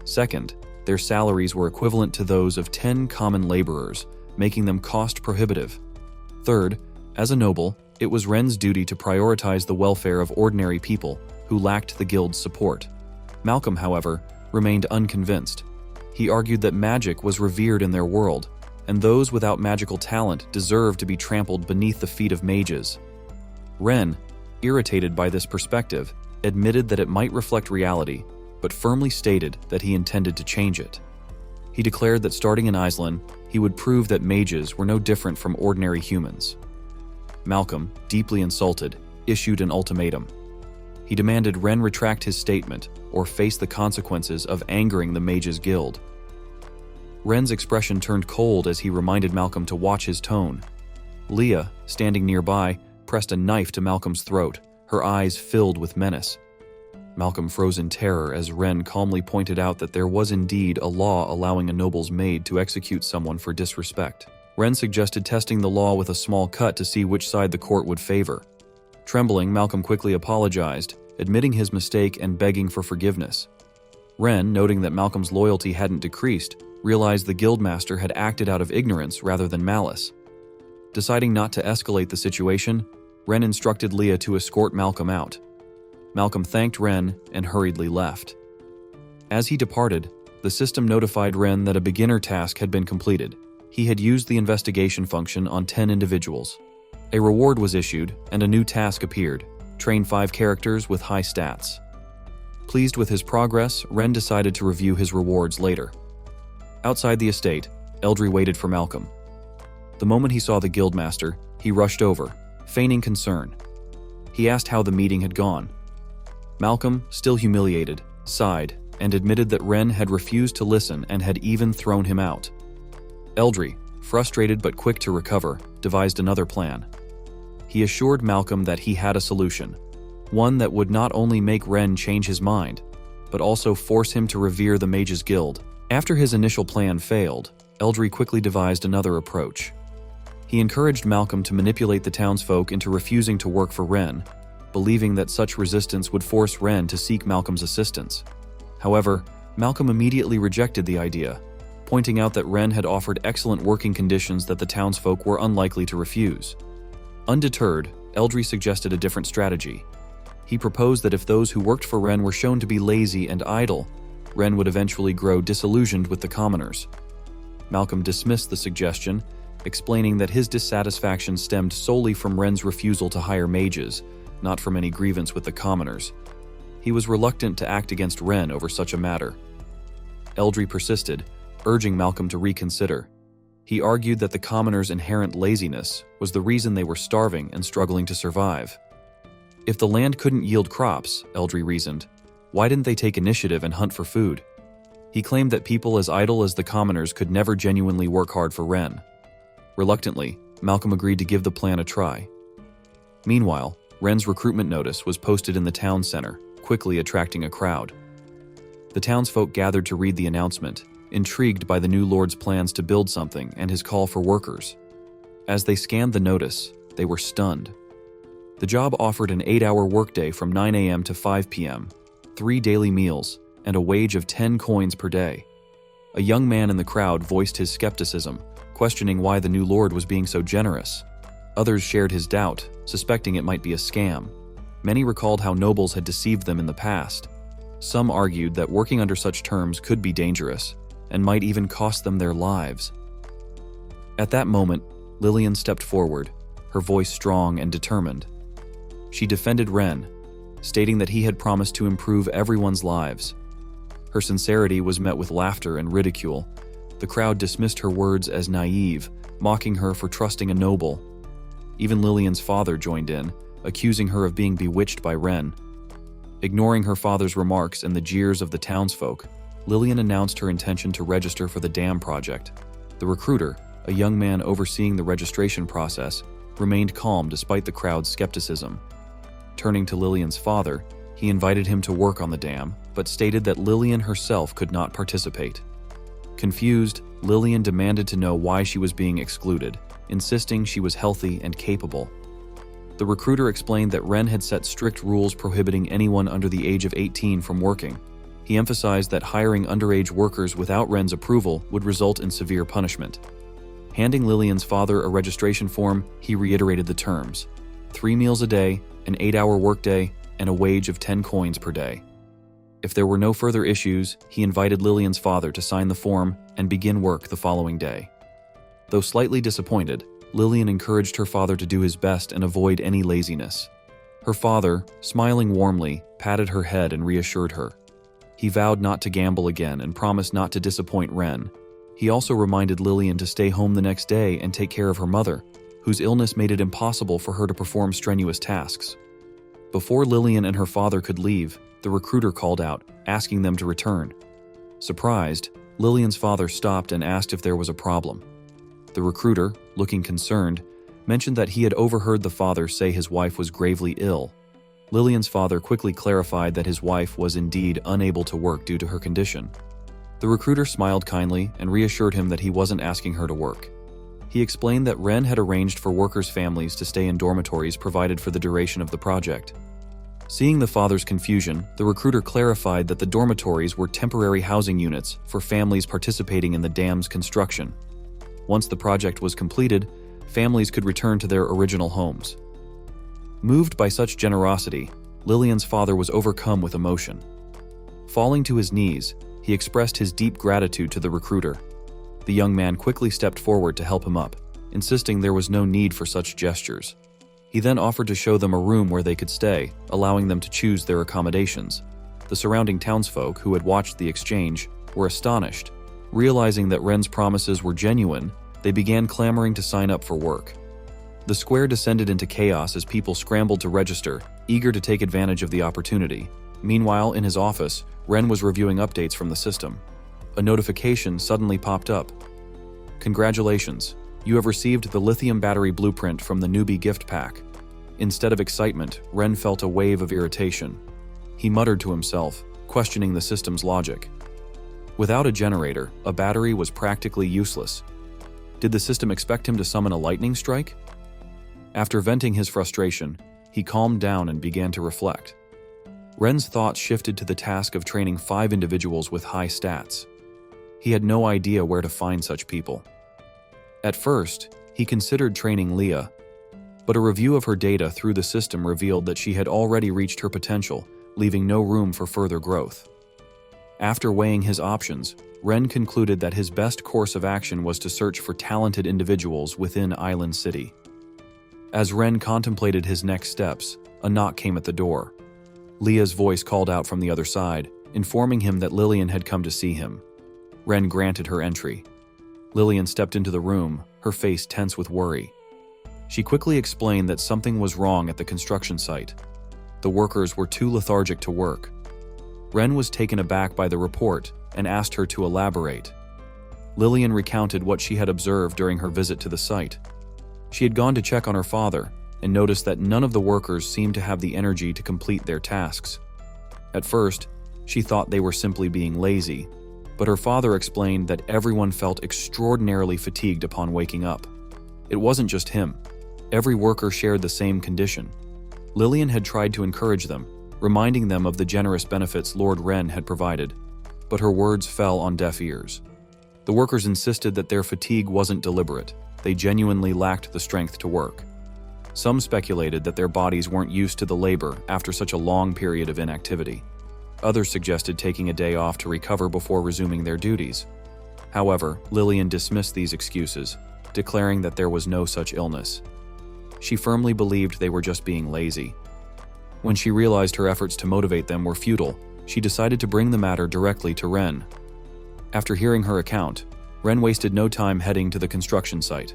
Second, their salaries were equivalent to those of 10 common laborers, making them cost-prohibitive. Third, as a noble, it was Ren's duty to prioritize the welfare of ordinary people who lacked the guild's support. Malcolm, however, remained unconvinced. He argued that magic was revered in their world, and those without magical talent deserved to be trampled beneath the feet of mages. Ren, irritated by this perspective, admitted that it might reflect reality, but firmly stated that he intended to change it. He declared that starting in Iceland, he would prove that mages were no different from ordinary humans. Malcolm, deeply insulted, issued an ultimatum. He demanded Ren retract his statement or face the consequences of angering the Mages Guild. Ren's expression turned cold as he reminded Malcolm to watch his tone. Leah, standing nearby, pressed a knife to Malcolm's throat, her eyes filled with menace. Malcolm froze in terror as Ren calmly pointed out that there was indeed a law allowing a noble's maid to execute someone for disrespect. Ren suggested testing the law with a small cut to see which side the court would favor. Trembling, Malcolm quickly apologized, admitting his mistake and begging for forgiveness. Ren, noting that Malcolm's loyalty hadn't decreased, realized the guildmaster had acted out of ignorance rather than malice. Deciding not to escalate the situation, Ren instructed Leah to escort Malcolm out. Malcolm thanked Ren and hurriedly left. As he departed, the system notified Ren that a beginner task had been completed. He had used the investigation function on 10 individuals. A reward was issued, and a new task appeared: train 5 characters with high stats. Pleased with his progress, Ren decided to review his rewards later. Outside the estate, Eldry waited for Malcolm. The moment he saw the guildmaster, he rushed over, feigning concern. He asked how the meeting had gone. Malcolm, still humiliated, sighed and admitted that Ren had refused to listen and had even thrown him out. Eldry, frustrated but quick to recover, devised another plan. He assured Malcolm that he had a solution, one that would not only make Ren change his mind, but also force him to revere the Mages Guild. After his initial plan failed, Eldry quickly devised another approach. He encouraged Malcolm to manipulate the townsfolk into refusing to work for Ren, believing that such resistance would force Ren to seek Malcolm's assistance. However, Malcolm immediately rejected the idea, pointing out that Ren had offered excellent working conditions that the townsfolk were unlikely to refuse. Undeterred, Eldry suggested a different strategy. He proposed that if those who worked for Ren were shown to be lazy and idle, Ren would eventually grow disillusioned with the commoners. Malcolm dismissed the suggestion, explaining that his dissatisfaction stemmed solely from Ren's refusal to hire mages, not from any grievance with the commoners. He was reluctant to act against Ren over such a matter. Eldry persisted, urging Malcolm to reconsider. He argued that the commoners' inherent laziness was the reason they were starving and struggling to survive. If the land couldn't yield crops, Eldry reasoned, why didn't they take initiative and hunt for food? He claimed that people as idle as the commoners could never genuinely work hard for Ren. Reluctantly, Malcolm agreed to give the plan a try. Meanwhile, Ren's recruitment notice was posted in the town center, quickly attracting a crowd. The townsfolk gathered to read the announcement, intrigued by the new lord's plans to build something and his call for workers. As they scanned the notice, they were stunned. The job offered an 8-hour workday from 9 a.m. to 5 p.m., 3 daily meals, and a wage of 10 coins per day. A young man in the crowd voiced his skepticism, questioning why the new lord was being so generous. Others shared his doubt, suspecting it might be a scam. Many recalled how nobles had deceived them in the past. Some argued that working under such terms could be dangerous, and might even cost them their lives. At that moment, Lillian stepped forward, her voice strong and determined. She defended Ren, stating that he had promised to improve everyone's lives. Her sincerity was met with laughter and ridicule. The crowd dismissed her words as naive, mocking her for trusting a noble. Even Lillian's father joined in, accusing her of being bewitched by Ren. Ignoring her father's remarks and the jeers of the townsfolk, Lillian announced her intention to register for the dam project. The recruiter, a young man overseeing the registration process, remained calm despite the crowd's skepticism. Turning to Lillian's father, he invited him to work on the dam, but stated that Lillian herself could not participate. Confused, Lillian demanded to know why she was being excluded, insisting she was healthy and capable. The recruiter explained that Ren had set strict rules prohibiting anyone under the age of 18 from working. He emphasized that hiring underage workers without Ren's approval would result in severe punishment. Handing Lillian's father a registration form, he reiterated the terms: 3 meals a day, an 8-hour workday, and a wage of 10 coins per day. If there were no further issues, he invited Lillian's father to sign the form and begin work the following day. Though slightly disappointed, Lillian encouraged her father to do his best and avoid any laziness. Her father, smiling warmly, patted her head and reassured her. He vowed not to gamble again and promised not to disappoint Ren. He also reminded Lillian to stay home the next day and take care of her mother, whose illness made it impossible for her to perform strenuous tasks. Before Lillian and her father could leave, the recruiter called out, asking them to return. Surprised, Lillian's father stopped and asked if there was a problem. The recruiter, looking concerned, mentioned that he had overheard the father say his wife was gravely ill. Lillian's father quickly clarified that his wife was indeed unable to work due to her condition. The recruiter smiled kindly and reassured him that he wasn't asking her to work. He explained that Ren had arranged for workers' families to stay in dormitories provided for the duration of the project. Seeing the father's confusion, the recruiter clarified that the dormitories were temporary housing units for families participating in the dam's construction. Once the project was completed, families could return to their original homes. Moved by such generosity, Lillian's father was overcome with emotion. Falling to his knees, he expressed his deep gratitude to the recruiter. The young man quickly stepped forward to help him up, insisting there was no need for such gestures. He then offered to show them a room where they could stay, allowing them to choose their accommodations. The surrounding townsfolk, who had watched the exchange, were astonished. Realizing that Ren's promises were genuine, they began clamoring to sign up for work. The square descended into chaos as people scrambled to register, eager to take advantage of the opportunity. Meanwhile, in his office, Ren was reviewing updates from the system. A notification suddenly popped up. Congratulations, you have received the lithium battery blueprint from the newbie gift pack. Instead of excitement, Ren felt a wave of irritation. He muttered to himself, questioning the system's logic. Without a generator, a battery was practically useless. Did the system expect him to summon a lightning strike? After venting his frustration, he calmed down and began to reflect. Ren's thoughts shifted to the task of training 5 individuals with high stats. He had no idea where to find such people. At first, he considered training Leah, but a review of her data through the system revealed that she had already reached her potential, leaving no room for further growth. After weighing his options, Ren concluded that his best course of action was to search for talented individuals within Island City. As Ren contemplated his next steps, a knock came at the door. Leah's voice called out from the other side, informing him that Lillian had come to see him. Ren granted her entry. Lillian stepped into the room, her face tense with worry. She quickly explained that something was wrong at the construction site. The workers were too lethargic to work. Ren was taken aback by the report and asked her to elaborate. Lillian recounted what she had observed during her visit to the site. She had gone to check on her father and noticed that none of the workers seemed to have the energy to complete their tasks. At first, she thought they were simply being lazy, but her father explained that everyone felt extraordinarily fatigued upon waking up. It wasn't just him. Every worker shared the same condition. Lillian had tried to encourage them, reminding them of the generous benefits Lord Ren had provided, but her words fell on deaf ears. The workers insisted that their fatigue wasn't deliberate. They genuinely lacked the strength to work. Some speculated that their bodies weren't used to the labor after such a long period of inactivity. Others suggested taking a day off to recover before resuming their duties. However, Lillian dismissed these excuses, declaring that there was no such illness. She firmly believed they were just being lazy. When she realized her efforts to motivate them were futile, she decided to bring the matter directly to Ren. After hearing her account, Ren wasted no time heading to the construction site.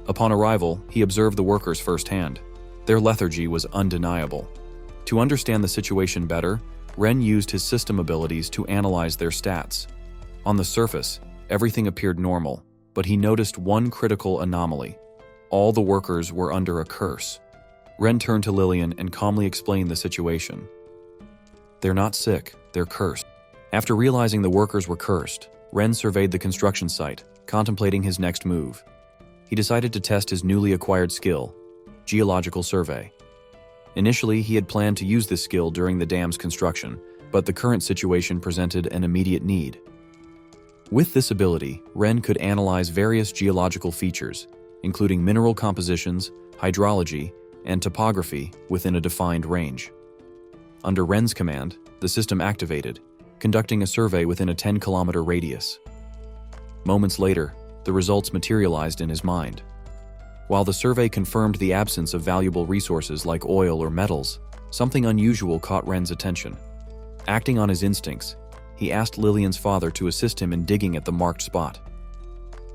Upon arrival, he observed the workers firsthand. Their lethargy was undeniable. To understand the situation better, Ren used his system abilities to analyze their stats. On the surface, everything appeared normal, but he noticed one critical anomaly. All the workers were under a curse. Ren turned to Lillian and calmly explained the situation. "They're not sick, they're cursed." After realizing the workers were cursed, Ren surveyed the construction site, contemplating his next move. He decided to test his newly acquired skill, geological survey. Initially, he had planned to use this skill during the dam's construction, but the current situation presented an immediate need. With this ability, Ren could analyze various geological features, including mineral compositions, hydrology, and topography within a defined range. Under Ren's command, the system activated, conducting a survey within a 10-kilometer radius. Moments later, the results materialized in his mind. While the survey confirmed the absence of valuable resources like oil or metals, something unusual caught Ren's attention. Acting on his instincts, he asked Lillian's father to assist him in digging at the marked spot.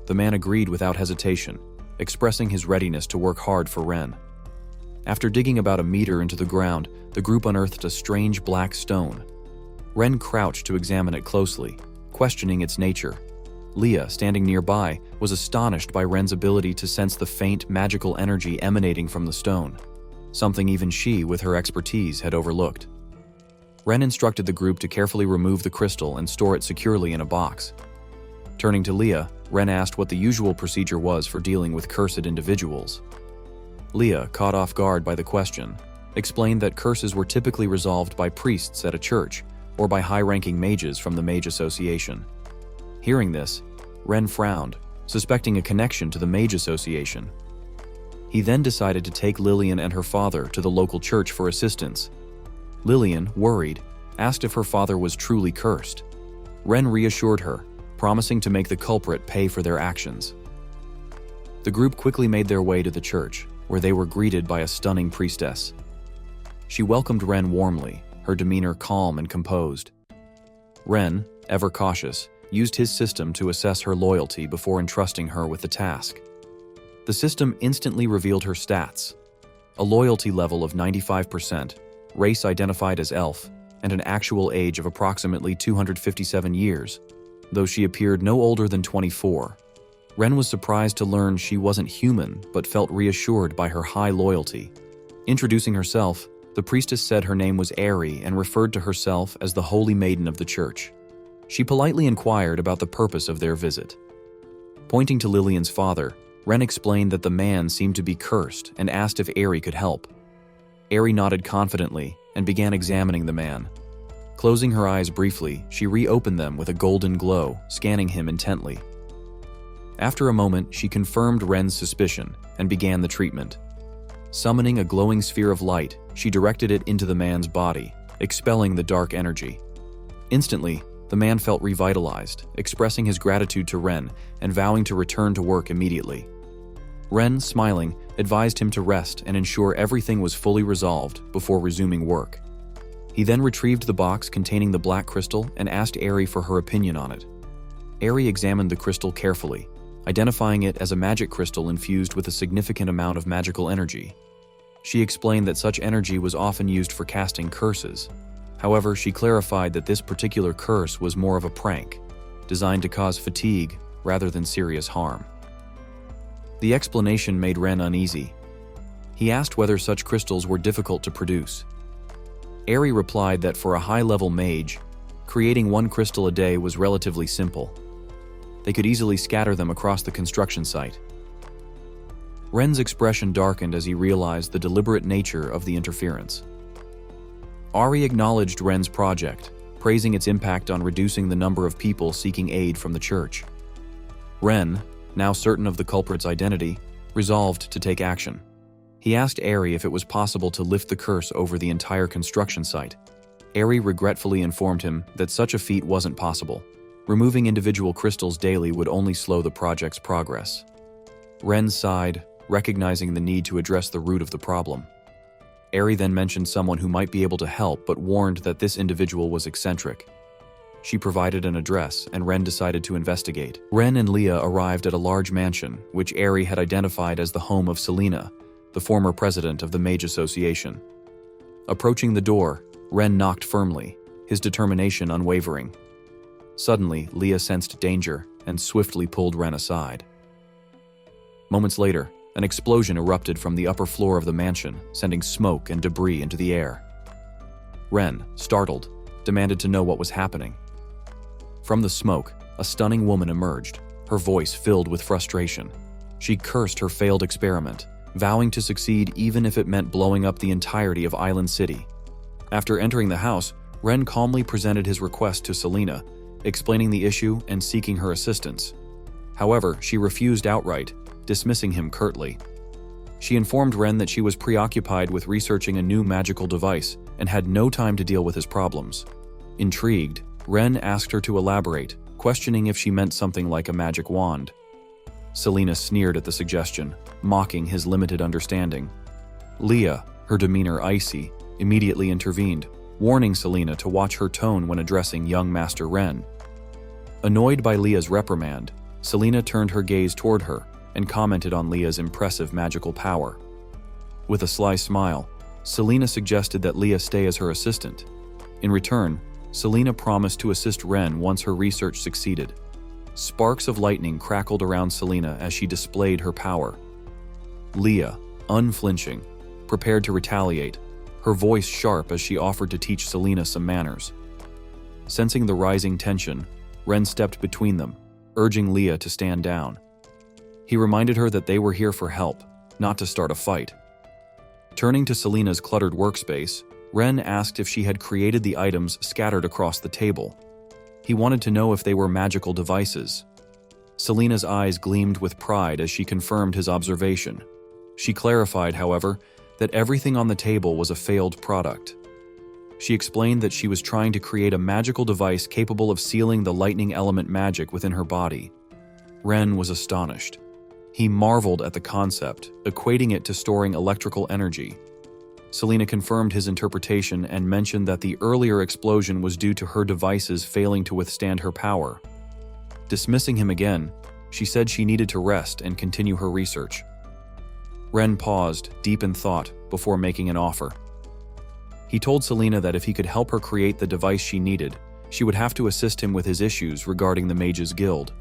The man agreed without hesitation, expressing his readiness to work hard for Ren. After digging about a meter into the ground, the group unearthed a strange black stone. Ren crouched to examine it closely, questioning its nature. Leah, standing nearby, was astonished by Ren's ability to sense the faint, magical energy emanating from the stone, something even she, with her expertise, had overlooked. Ren instructed the group to carefully remove the crystal and store it securely in a box. Turning to Leah, Ren asked what the usual procedure was for dealing with cursed individuals. Leah, caught off guard by the question, explained that curses were typically resolved by priests at a church or by high-ranking mages from the Mage Association. Hearing this, Ren frowned, suspecting a connection to the Mage Association. He then decided to take Lillian and her father to the local church for assistance. Lillian, worried, asked if her father was truly cursed. Ren reassured her, promising to make the culprit pay for their actions. The group quickly made their way to the church, where they were greeted by a stunning priestess. She welcomed Ren warmly, her demeanor calm and composed. Ren, ever cautious, used his system to assess her loyalty before entrusting her with the task. The system instantly revealed her stats: a loyalty level of 95%, race identified as elf, and an actual age of approximately 257 years, though she appeared no older than 24. Ren was surprised to learn she wasn't human, but felt reassured by her high loyalty. Introducing herself, the priestess said her name was Ari and referred to herself as the Holy Maiden of the Church. She politely inquired about the purpose of their visit. Pointing to Lillian's father, Ren explained that the man seemed to be cursed and asked if Ari could help. Ari nodded confidently and began examining the man. Closing her eyes briefly, she reopened them with a golden glow, scanning him intently. After a moment, she confirmed Ren's suspicion and began the treatment. Summoning a glowing sphere of light, she directed it into the man's body, expelling the dark energy. Instantly, the man felt revitalized, expressing his gratitude to Ren and vowing to return to work immediately. Ren, smiling, advised him to rest and ensure everything was fully resolved before resuming work. He then retrieved the box containing the black crystal and asked Ari for her opinion on it. Ari examined the crystal carefully, identifying it as a magic crystal infused with a significant amount of magical energy. She explained that such energy was often used for casting curses. However, she clarified that this particular curse was more of a prank, designed to cause fatigue rather than serious harm. The explanation made Ren uneasy. He asked whether such crystals were difficult to produce. Ari replied that for a high-level mage, creating one crystal a day was relatively simple. They could easily scatter them across the construction site. Ren's expression darkened as he realized the deliberate nature of the interference. Ari acknowledged Ren's project, praising its impact on reducing the number of people seeking aid from the church. Ren, now certain of the culprit's identity, resolved to take action. He asked Ari if it was possible to lift the curse over the entire construction site. Ari regretfully informed him that such a feat wasn't possible. Removing individual crystals daily would only slow the project's progress. Ren sighed, recognizing the need to address the root of the problem. Eri then mentioned someone who might be able to help but warned that this individual was eccentric. She provided an address, and Ren decided to investigate. Ren and Leah arrived at a large mansion, which Eri had identified as the home of Selena, the former president of the Mage Association. Approaching the door, Ren knocked firmly, his determination unwavering. Suddenly, Leah sensed danger and swiftly pulled Ren aside. Moments later, an explosion erupted from the upper floor of the mansion, sending smoke and debris into the air. Ren, startled, demanded to know what was happening. From the smoke, a stunning woman emerged, her voice filled with frustration. She cursed her failed experiment, vowing to succeed even if it meant blowing up the entirety of Island City. After entering the house, Ren calmly presented his request to Selena, explaining the issue and seeking her assistance. However, she refused outright, dismissing him curtly. She informed Ren that she was preoccupied with researching a new magical device and had no time to deal with his problems. Intrigued, Ren asked her to elaborate, questioning if she meant something like a magic wand. Selena sneered at the suggestion, mocking his limited understanding. Leah, her demeanor icy, immediately intervened, warning Selena to watch her tone when addressing young Master Ren. Annoyed by Leah's reprimand, Selena turned her gaze toward her and commented on Leah's impressive magical power. With a sly smile, Selena suggested that Leah stay as her assistant. In return, Selena promised to assist Ren once her research succeeded. Sparks of lightning crackled around Selena as she displayed her power. Leah, unflinching, prepared to retaliate, her voice sharp as she offered to teach Selena some manners. Sensing the rising tension, Ren stepped between them, urging Leah to stand down. He reminded her that they were here for help, not to start a fight. Turning to Selena's cluttered workspace, Ren asked if she had created the items scattered across the table. He wanted to know if they were magical devices. Selena's eyes gleamed with pride as she confirmed his observation. She clarified, however, that everything on the table was a failed product. She explained that she was trying to create a magical device capable of sealing the lightning element magic within her body. Ren was astonished. He marveled at the concept, equating it to storing electrical energy. Selena confirmed his interpretation and mentioned that the earlier explosion was due to her devices failing to withstand her power. Dismissing him again, she said she needed to rest and continue her research. Ren paused, deep in thought, before making an offer. He told Selena that if he could help her create the device she needed, she would have to assist him with his issues regarding the Mage's Guild.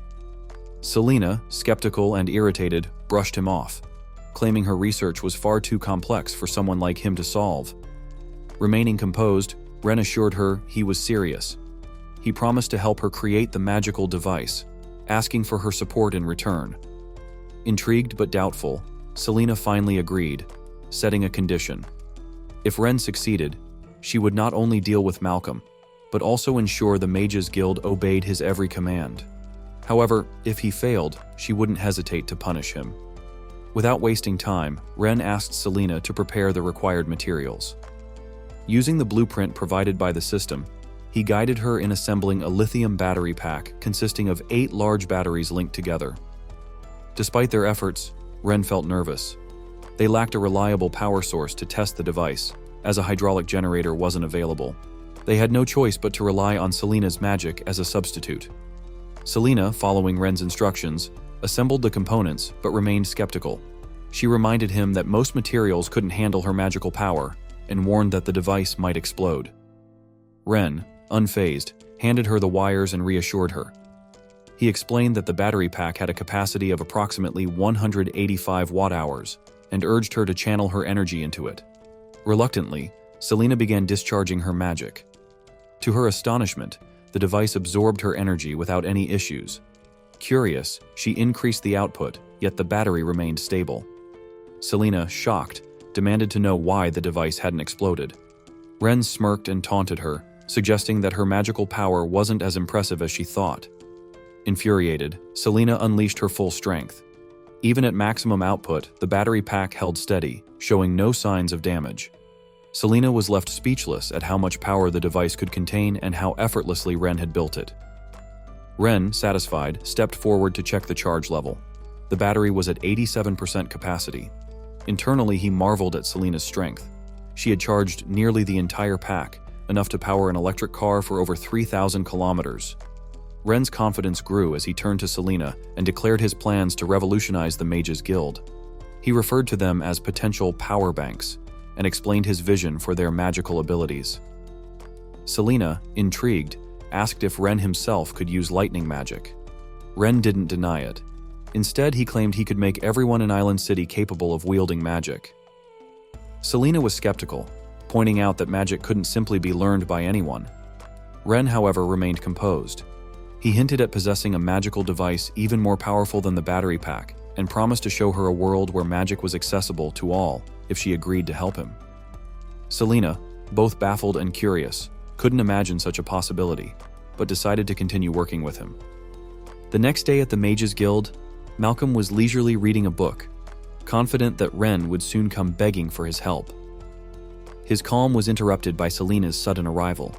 Selena, skeptical and irritated, brushed him off, claiming her research was far too complex for someone like him to solve. Remaining composed, Ren assured her he was serious. He promised to help her create the magical device, asking for her support in return. Intrigued but doubtful, Selena finally agreed, setting a condition. If Ren succeeded, she would not only deal with Malcolm, but also ensure the Mages Guild obeyed his every command. However, if he failed, she wouldn't hesitate to punish him. Without wasting time, Ren asked Selena to prepare the required materials. Using the blueprint provided by the system, he guided her in assembling a lithium battery pack consisting of 8 large batteries linked together. Despite their efforts, Ren felt nervous. They lacked a reliable power source to test the device, as a hydraulic generator wasn't available. They had no choice but to rely on Selena's magic as a substitute. Selena, following Ren's instructions, assembled the components but remained skeptical. She reminded him that most materials couldn't handle her magical power and warned that the device might explode. Ren, unfazed, handed her the wires and reassured her. He explained that the battery pack had a capacity of approximately 185 watt-hours and urged her to channel her energy into it. Reluctantly, Selena began discharging her magic. To her astonishment, the device absorbed her energy without any issues. Curious, she increased the output, yet the battery remained stable. Selena, shocked, demanded to know why the device hadn't exploded. Ren smirked and taunted her, suggesting that her magical power wasn't as impressive as she thought. Infuriated, Selena unleashed her full strength. Even at maximum output, the battery pack held steady, showing no signs of damage. Selena was left speechless at how much power the device could contain and how effortlessly Ren had built it. Ren, satisfied, stepped forward to check the charge level. The The battery was at 87% capacity. Internally, he marveled at Selina's strength. She had charged nearly the entire pack, enough to power an electric car for over 3,000 kilometers. Ren's confidence grew as he turned to Selina and declared his plans to revolutionize the Mages Guild. He referred to them as potential power banks and explained his vision for their magical abilities. Selina, intrigued, asked if Ren himself could use lightning magic. Ren didn't deny it. Instead, he claimed he could make everyone in Island City capable of wielding magic. Selina was skeptical, pointing out that magic couldn't simply be learned by anyone. Ren, however, remained composed. He hinted at possessing a magical device even more powerful than the battery pack, and promised to show her a world where magic was accessible to all if she agreed to help him. Selina, both baffled and curious, couldn't imagine such a possibility, but decided to continue working with him. The next day at the Mages Guild, Malcolm was leisurely reading a book, confident that Ren would soon come begging for his help. His calm was interrupted by Selina's sudden arrival.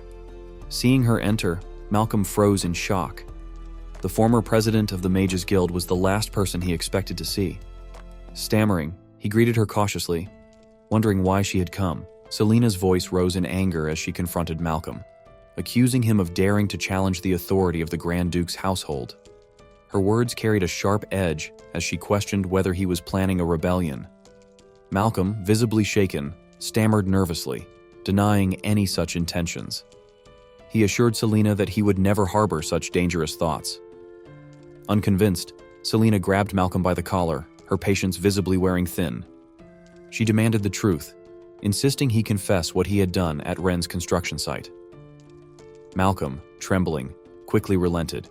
Seeing her enter, Malcolm froze in shock. The former president of the Mages Guild was the last person he expected to see. Stammering, he greeted her cautiously, wondering why she had come. Selina's voice rose in anger as she confronted Malcolm, accusing him of daring to challenge the authority of the Grand Duke's household. Her words carried a sharp edge as she questioned whether he was planning a rebellion. Malcolm, visibly shaken, stammered nervously, denying any such intentions. He assured Selina that he would never harbor such dangerous thoughts. Unconvinced, Selina grabbed Malcolm by the collar, her patience visibly wearing thin. She demanded the truth, insisting he confess what he had done at Ren's construction site. Malcolm, trembling, quickly relented.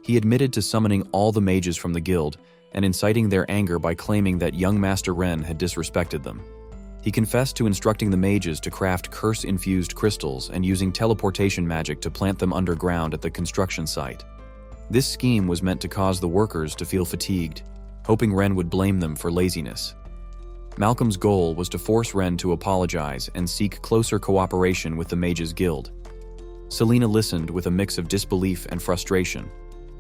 He admitted to summoning all the mages from the guild and inciting their anger by claiming that young Master Ren had disrespected them. He confessed to instructing the mages to craft curse-infused crystals and using teleportation magic to plant them underground at the construction site. This scheme was meant to cause the workers to feel fatigued, hoping Ren would blame them for laziness. Malcolm's goal was to force Ren to apologize and seek closer cooperation with the Mages Guild. Selina listened with a mix of disbelief and frustration.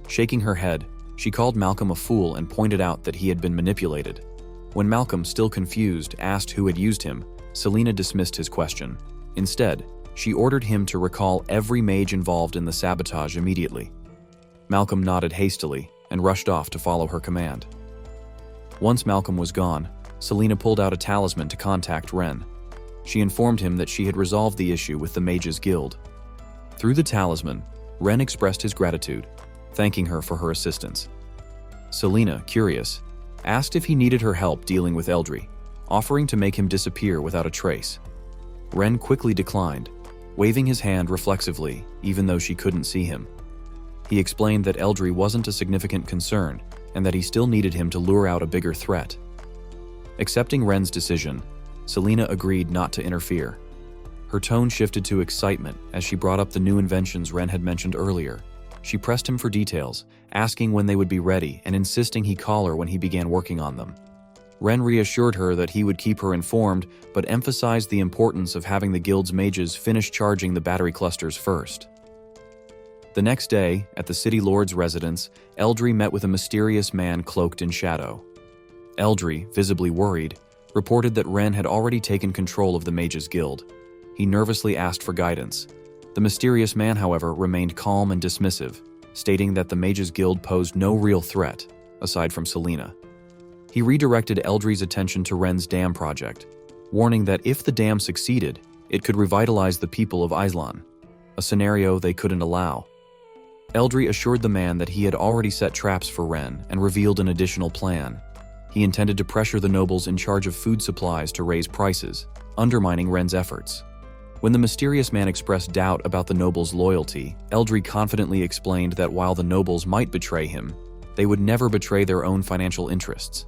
Shaking her head, she called Malcolm a fool and pointed out that he had been manipulated. When Malcolm, still confused, asked who had used him, Selina dismissed his question. Instead, she ordered him to recall every mage involved in the sabotage immediately. Malcolm nodded hastily and rushed off to follow her command. Once Malcolm was gone, Selina pulled out a talisman to contact Ren. She informed him that she had resolved the issue with the Mages Guild. Through the talisman, Ren expressed his gratitude, thanking her for her assistance. Selina, curious, asked if he needed her help dealing with Eldry, offering to make him disappear without a trace. Ren quickly declined, waving his hand reflexively, even though she couldn't see him. He explained that Eldry wasn't a significant concern and that he still needed him to lure out a bigger threat. Accepting Ren's decision, Selina agreed not to interfere. Her tone shifted to excitement as she brought up the new inventions Ren had mentioned earlier. She pressed him for details, asking when they would be ready and insisting he call her when he began working on them. Ren reassured her that he would keep her informed, but emphasized the importance of having the guild's mages finish charging the battery clusters first. The next day, at the city lord's residence, Eldry met with a mysterious man cloaked in shadow. Eldry, visibly worried, reported that Ren had already taken control of the Mages Guild. He nervously asked for guidance. The mysterious man, however, remained calm and dismissive, stating that the Mages Guild posed no real threat, aside from Selina. He redirected Eldry's attention to Ren's dam project, warning that if the dam succeeded, it could revitalize the people of Islan, a scenario they couldn't allow. Eldry assured the man that he had already set traps for Ren and revealed an additional plan. He intended to pressure the nobles in charge of food supplies to raise prices, undermining Ren's efforts. When the mysterious man expressed doubt about the nobles' loyalty, Eldry confidently explained that while the nobles might betray him, they would never betray their own financial interests.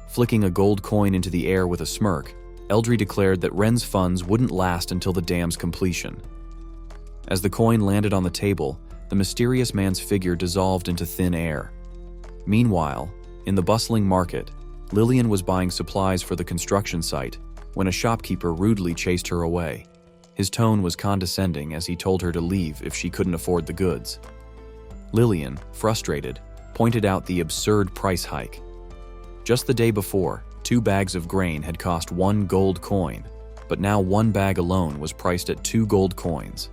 Flicking a gold coin into the air with a smirk, Eldry declared that Ren's funds wouldn't last until the dam's completion. As the coin landed on the table, the mysterious man's figure dissolved into thin air. Meanwhile, in the bustling market, Lillian was buying supplies for the construction site when a shopkeeper rudely chased her away. His tone was condescending as he told her to leave if she couldn't afford the goods. Lillian, frustrated, pointed out the absurd price hike, Just the day before, 2 bags of grain had cost 1 gold coin, but now 1 bag alone was priced at 2 gold coins.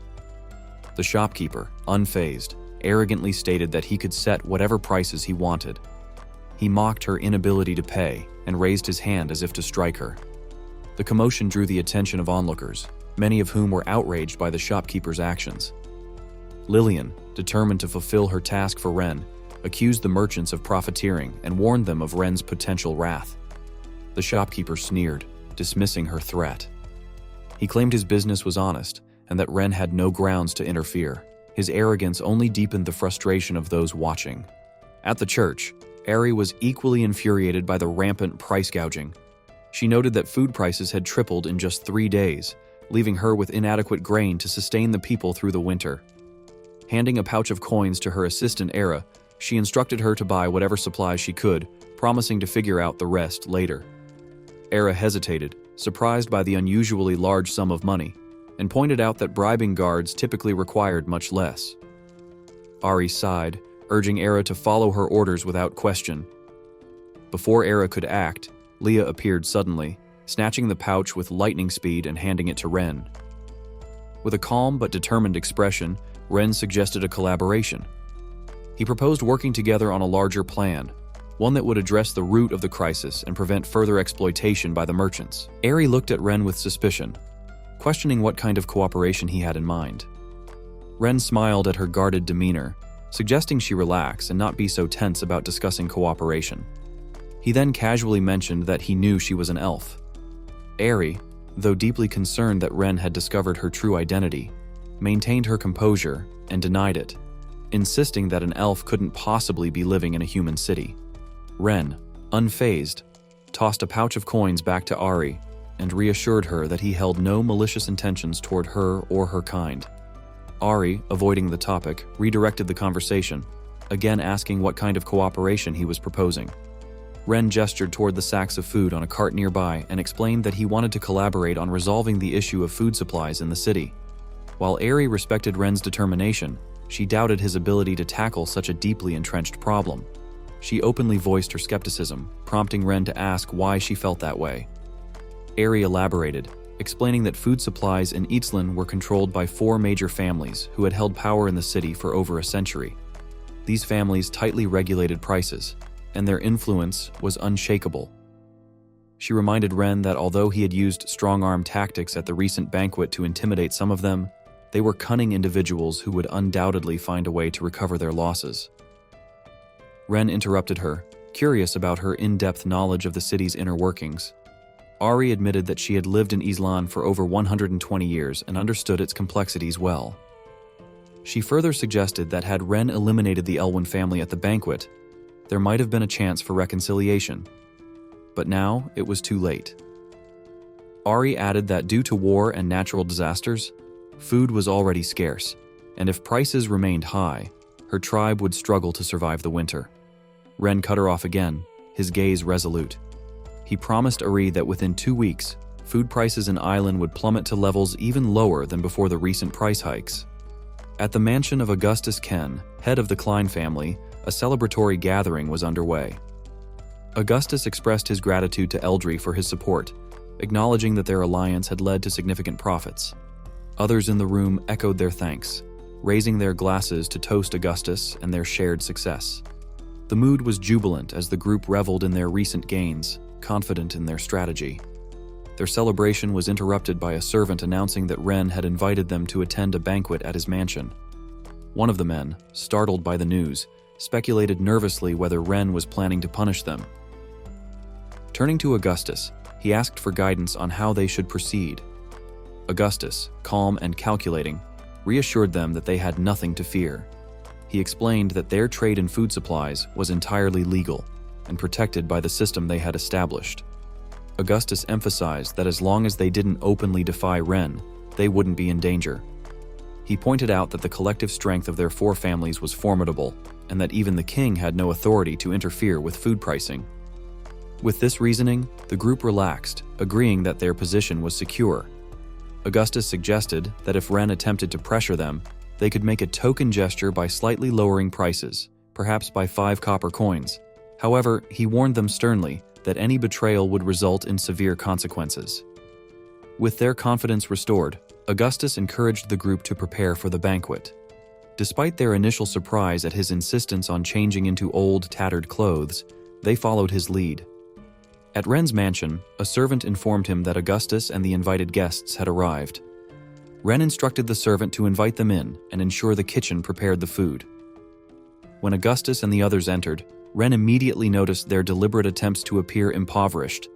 The shopkeeper, unfazed, arrogantly stated that he could set whatever prices he wanted. He mocked her inability to pay and raised his hand as if to strike her. The commotion drew the attention of onlookers, many of whom were outraged by the shopkeeper's actions. Lillian, determined to fulfill her task for Ren, accused the merchants of profiteering and warned them of Ren's potential wrath. The shopkeeper sneered, dismissing her threat. He claimed his business was honest and that Ren had no grounds to interfere. His arrogance only deepened the frustration of those watching. At the church, Ari was equally infuriated by the rampant price gouging. She noted that food prices had tripled in just 3 days, leaving her with inadequate grain to sustain the people through the winter. Handing a pouch of coins to her assistant Era, she instructed her to buy whatever supplies she could, promising to figure out the rest later. Era hesitated, surprised by the unusually large sum of money, and pointed out that bribing guards typically required much less. Ari sighed, urging Era to follow her orders without question. Before Era could act, Leah appeared suddenly, snatching the pouch with lightning speed and handing it to Ren. With a calm but determined expression, Ren suggested a collaboration. He proposed working together on a larger plan, one that would address the root of the crisis and prevent further exploitation by the merchants. Ari looked at Ren with suspicion, questioning what kind of cooperation he had in mind. Ren smiled at her guarded demeanor, suggesting she relax and not be so tense about discussing cooperation. He then casually mentioned that he knew she was an elf. Ari, though deeply concerned that Ren had discovered her true identity, maintained her composure and denied it, insisting that an elf couldn't possibly be living in a human city. Ren, unfazed, tossed a pouch of coins back to Ari and reassured her that he held no malicious intentions toward her or her kind. Ari, avoiding the topic, redirected the conversation, again asking what kind of cooperation he was proposing. Ren gestured toward the sacks of food on a cart nearby and explained that he wanted to collaborate on resolving the issue of food supplies in the city. While Ari respected Ren's determination, she doubted his ability to tackle such a deeply entrenched problem. She openly voiced her skepticism, prompting Ren to ask why she felt that way. Ari elaborated, explaining that food supplies in Eastland were controlled by 4 major families who had held power in the city for over a century. These families tightly regulated prices, and their influence was unshakable. She reminded Ren that although he had used strong-arm tactics at the recent banquet to intimidate some of them, they were cunning individuals who would undoubtedly find a way to recover their losses. Ren interrupted her, curious about her in-depth knowledge of the city's inner workings. Ari admitted that she had lived in Islan for over 120 years and understood its complexities well. She further suggested that had Ren eliminated the Elwyn family at the banquet, there might have been a chance for reconciliation. But now it was too late. Ari added that due to war and natural disasters, food was already scarce, and if prices remained high, her tribe would struggle to survive the winter. Ren cut her off again, his gaze resolute. He promised Ari that within 2 weeks, food prices in Island would plummet to levels even lower than before the recent price hikes. At the mansion of Augustus Ken, head of the Klein family, a celebratory gathering was underway. Augustus expressed his gratitude to Eldry for his support, acknowledging that their alliance had led to significant profits. Others in the room echoed their thanks, raising their glasses to toast Augustus and their shared success. The mood was jubilant as the group reveled in their recent gains, confident in their strategy. Their celebration was interrupted by a servant announcing that Ren had invited them to attend a banquet at his mansion. One of the men, startled by the news, speculated nervously whether Ren was planning to punish them. Turning to Augustus, he asked for guidance on how they should proceed. Augustus, calm and calculating, reassured them that they had nothing to fear. He explained that their trade in food supplies was entirely legal and protected by the system they had established. Augustus emphasized that as long as they didn't openly defy Ren, they wouldn't be in danger. He pointed out that the collective strength of their 4 families was formidable, and that even the king had no authority to interfere with food pricing. With this reasoning, the group relaxed, agreeing that their position was secure. Augustus suggested that if Ren attempted to pressure them, they could make a token gesture by slightly lowering prices, perhaps by 5 copper coins. However, he warned them sternly that any betrayal would result in severe consequences. With their confidence restored, Augustus encouraged the group to prepare for the banquet. Despite their initial surprise at his insistence on changing into old, tattered clothes, they followed his lead. At Ren's mansion, a servant informed him that Augustus and the invited guests had arrived. Ren instructed the servant to invite them in and ensure the kitchen prepared the food. When Augustus and the others entered, Ren immediately noticed their deliberate attempts to appear impoverished,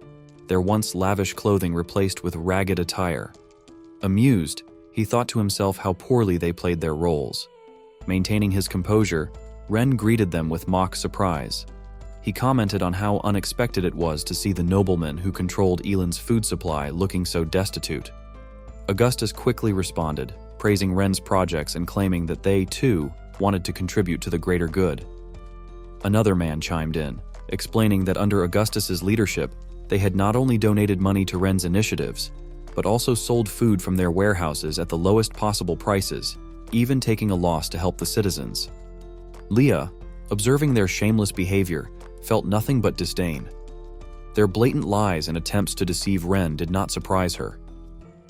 their once lavish clothing replaced with ragged attire. Amused, he thought to himself how poorly they played their roles. Maintaining his composure, Ren greeted them with mock surprise. He commented on how unexpected it was to see the nobleman who controlled Elan's food supply looking so destitute. Augustus quickly responded, praising Ren's projects and claiming that they, too, wanted to contribute to the greater good. Another man chimed in, explaining that under Augustus's leadership, they had not only donated money to Ren's initiatives, but also sold food from their warehouses at the lowest possible prices, even taking a loss to help the citizens. Leah, observing their shameless behavior, felt nothing but disdain. Their blatant lies and attempts to deceive Ren did not surprise her.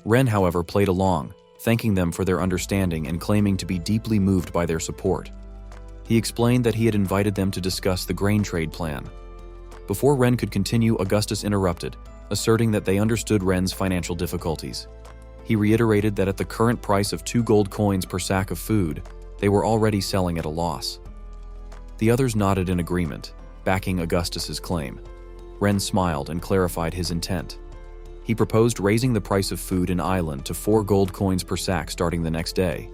Ren, however, played along, thanking them for their understanding and claiming to be deeply moved by their support. He explained that he had invited them to discuss the grain trade plan. Before Ren could continue, Augustus interrupted, asserting that they understood Ren's financial difficulties. He reiterated that at the current price of 2 gold coins per sack of food, they were already selling at a loss. The others nodded in agreement, backing Augustus's claim. Ren smiled and clarified his intent. He proposed raising the price of food in Island to 4 gold coins per sack starting the next day.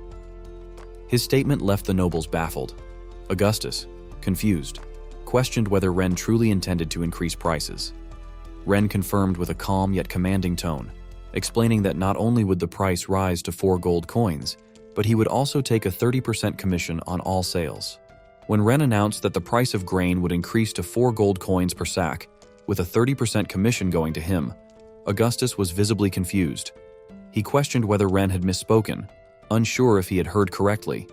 His statement left the nobles baffled. Augustus, confused, questioned whether Ren truly intended to increase prices. Ren confirmed with a calm yet commanding tone, explaining that not only would the price rise to 4 gold coins, but he would also take a 30% commission on all sales. When Ren announced that the price of grain would increase to 4 gold coins per sack, with a 30% commission going to him, Augustus was visibly confused. He questioned whether Ren had misspoken, unsure if he had heard correctly.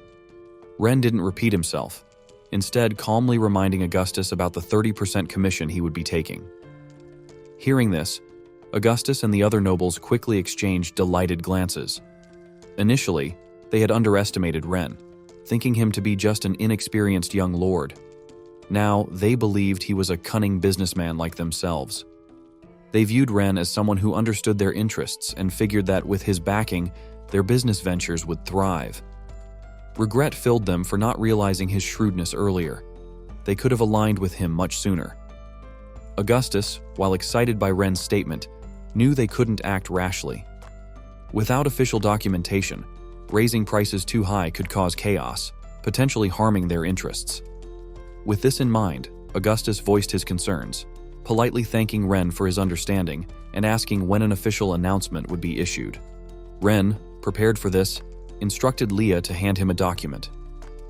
Ren didn't repeat himself, instead calmly reminding Augustus about the 30% commission he would be taking. Hearing this, Augustus and the other nobles quickly exchanged delighted glances. Initially, they had underestimated Ren, thinking him to be just an inexperienced young lord. Now, they believed he was a cunning businessman like themselves. They viewed Ren as someone who understood their interests and figured that with his backing, their business ventures would thrive. Regret filled them for not realizing his shrewdness earlier. They could have aligned with him much sooner. Augustus, while excited by Ren's statement, knew they couldn't act rashly. Without official documentation, raising prices too high could cause chaos, potentially harming their interests. With this in mind, Augustus voiced his concerns, politely thanking Ren for his understanding and asking when an official announcement would be issued. Ren, prepared for this, instructed Leah to hand him a document.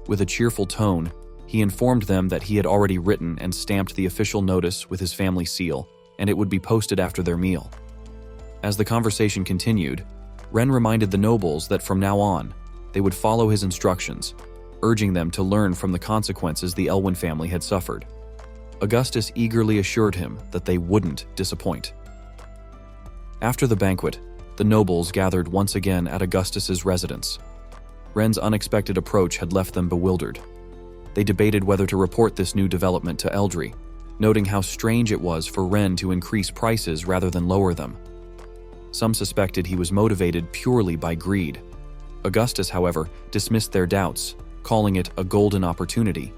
With a cheerful tone, he informed them that he had already written and stamped the official notice with his family seal, and it would be posted after their meal. As the conversation continued, Ren reminded the nobles that from now on, they would follow his instructions, urging them to learn from the consequences the Elwyn family had suffered. Augustus eagerly assured him that they wouldn't disappoint. After the banquet, the nobles gathered once again at Augustus's residence. Ren's unexpected approach had left them bewildered. They debated whether to report this new development to Eldry, noting how strange it was for Ren to increase prices rather than lower them. Some suspected he was motivated purely by greed. Augustus, however, dismissed their doubts, calling it a golden opportunity.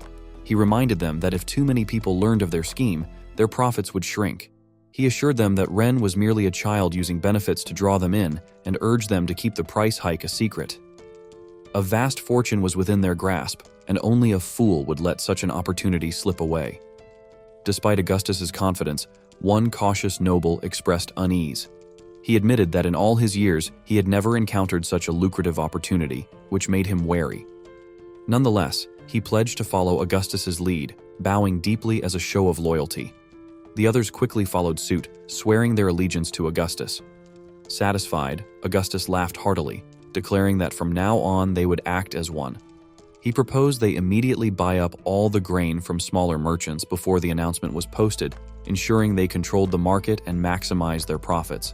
He reminded them that if too many people learned of their scheme, their profits would shrink. He assured them that Ren was merely a child using benefits to draw them in and urged them to keep the price hike a secret. A vast fortune was within their grasp, and only a fool would let such an opportunity slip away. Despite Augustus's confidence, one cautious noble expressed unease. He admitted that in all his years, he had never encountered such a lucrative opportunity, which made him wary. Nonetheless, he pledged to follow Augustus's lead, bowing deeply as a show of loyalty. The others quickly followed suit, swearing their allegiance to Augustus. Satisfied, Augustus laughed heartily, declaring that from now on they would act as one. He proposed they immediately buy up all the grain from smaller merchants before the announcement was posted, ensuring they controlled the market and maximized their profits.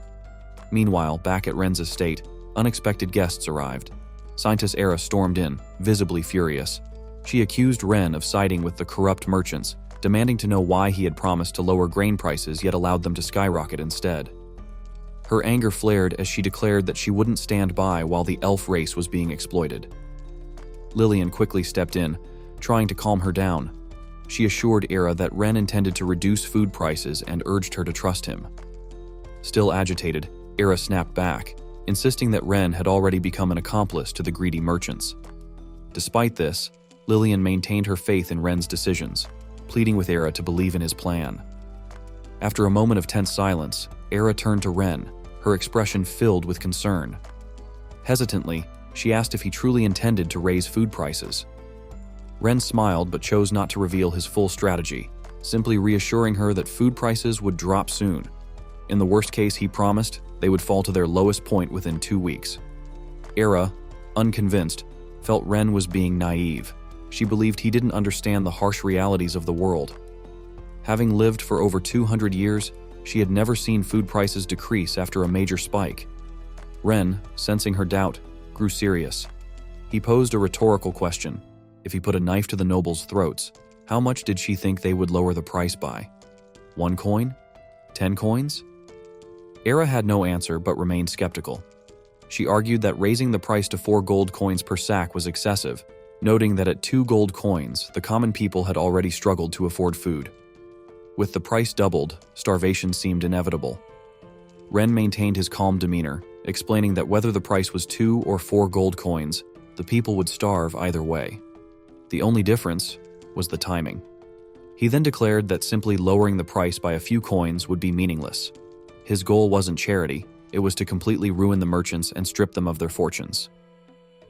Meanwhile, back at Ren's estate, unexpected guests arrived. Scientist Era stormed in, visibly furious. She accused Ren of siding with the corrupt merchants, demanding to know why he had promised to lower grain prices yet allowed them to skyrocket instead. Her anger flared as she declared that she wouldn't stand by while the elf race was being exploited. Lillian quickly stepped in, trying to calm her down. She assured Era that Ren intended to reduce food prices and urged her to trust him. Still agitated, Era snapped back, insisting that Ren had already become an accomplice to the greedy merchants. Despite this, Lillian maintained her faith in Ren's decisions, pleading with Era to believe in his plan. After a moment of tense silence, Era turned to Ren, her expression filled with concern. Hesitantly, she asked if he truly intended to raise food prices. Ren smiled but chose not to reveal his full strategy, simply reassuring her that food prices would drop soon. In the worst case, he promised, they would fall to their lowest point within 2 weeks. Era, unconvinced, felt Ren was being naive. She believed he didn't understand the harsh realities of the world. Having lived for over 200 years, she had never seen food prices decrease after a major spike. Ren, sensing her doubt, grew serious. He posed a rhetorical question. If he put a knife to the nobles' throats, how much did she think they would lower the price by? 1 coin? 10 coins? Era had no answer but remained skeptical. She argued that raising the price to 4 gold coins per sack was excessive, noting that at 2 gold coins, the common people had already struggled to afford food. With the price doubled, starvation seemed inevitable. Ren maintained his calm demeanor, explaining that whether the price was 2 or 4 gold coins, the people would starve either way. The only difference was the timing. He then declared that simply lowering the price by a few coins would be meaningless. His goal wasn't charity, it was to completely ruin the merchants and strip them of their fortunes.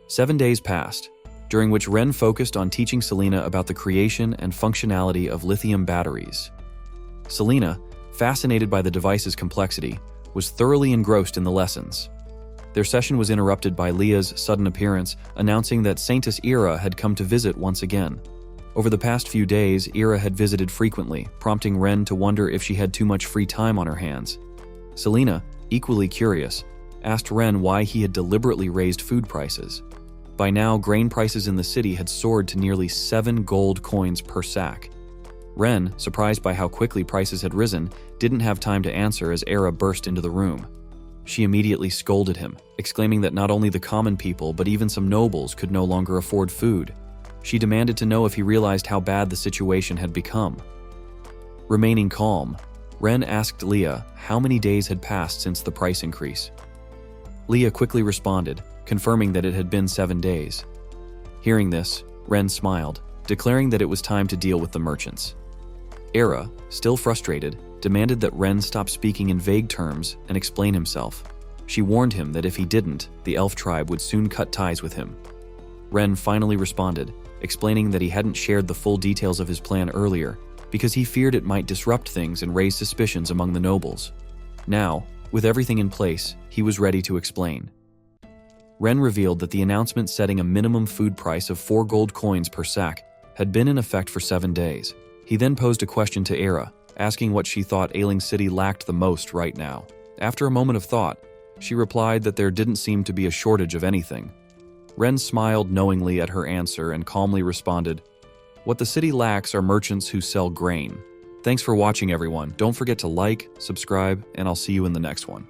7 days passed, during which Ren focused on teaching Selena about the creation and functionality of lithium batteries. Selena, fascinated by the device's complexity, was thoroughly engrossed in the lessons. Their session was interrupted by Leah's sudden appearance, announcing that Saintess Era had come to visit once again. Over the past few days, Era had visited frequently, prompting Ren to wonder if she had too much free time on her hands. Selena, equally curious, asked Ren why he had deliberately raised food prices. By now, grain prices in the city had soared to nearly 7 gold coins per sack. Ren, surprised by how quickly prices had risen, didn't have time to answer as Era burst into the room. She immediately scolded him, exclaiming that not only the common people but even some nobles could no longer afford food. She demanded to know if he realized how bad the situation had become. Remaining calm, Ren asked Leah how many days had passed since the price increase. Leah quickly responded, confirming that it had been 7 days. Hearing this, Ren smiled, declaring that it was time to deal with the merchants. Era, still frustrated, demanded that Ren stop speaking in vague terms and explain himself. She warned him that if he didn't, the elf tribe would soon cut ties with him. Ren finally responded, explaining that he hadn't shared the full details of his plan earlier because he feared it might disrupt things and raise suspicions among the nobles. Now, with everything in place, he was ready to explain. Ren revealed that the announcement setting a minimum food price of 4 gold coins per sack had been in effect for 7 days. He then posed a question to Era, asking what she thought Ailing City lacked the most right now. After a moment of thought, she replied that there didn't seem to be a shortage of anything. Ren smiled knowingly at her answer and calmly responded, "What the city lacks are merchants who sell grain." Thanks for watching, everyone. Don't forget to like, subscribe, and I'll see you in the next one.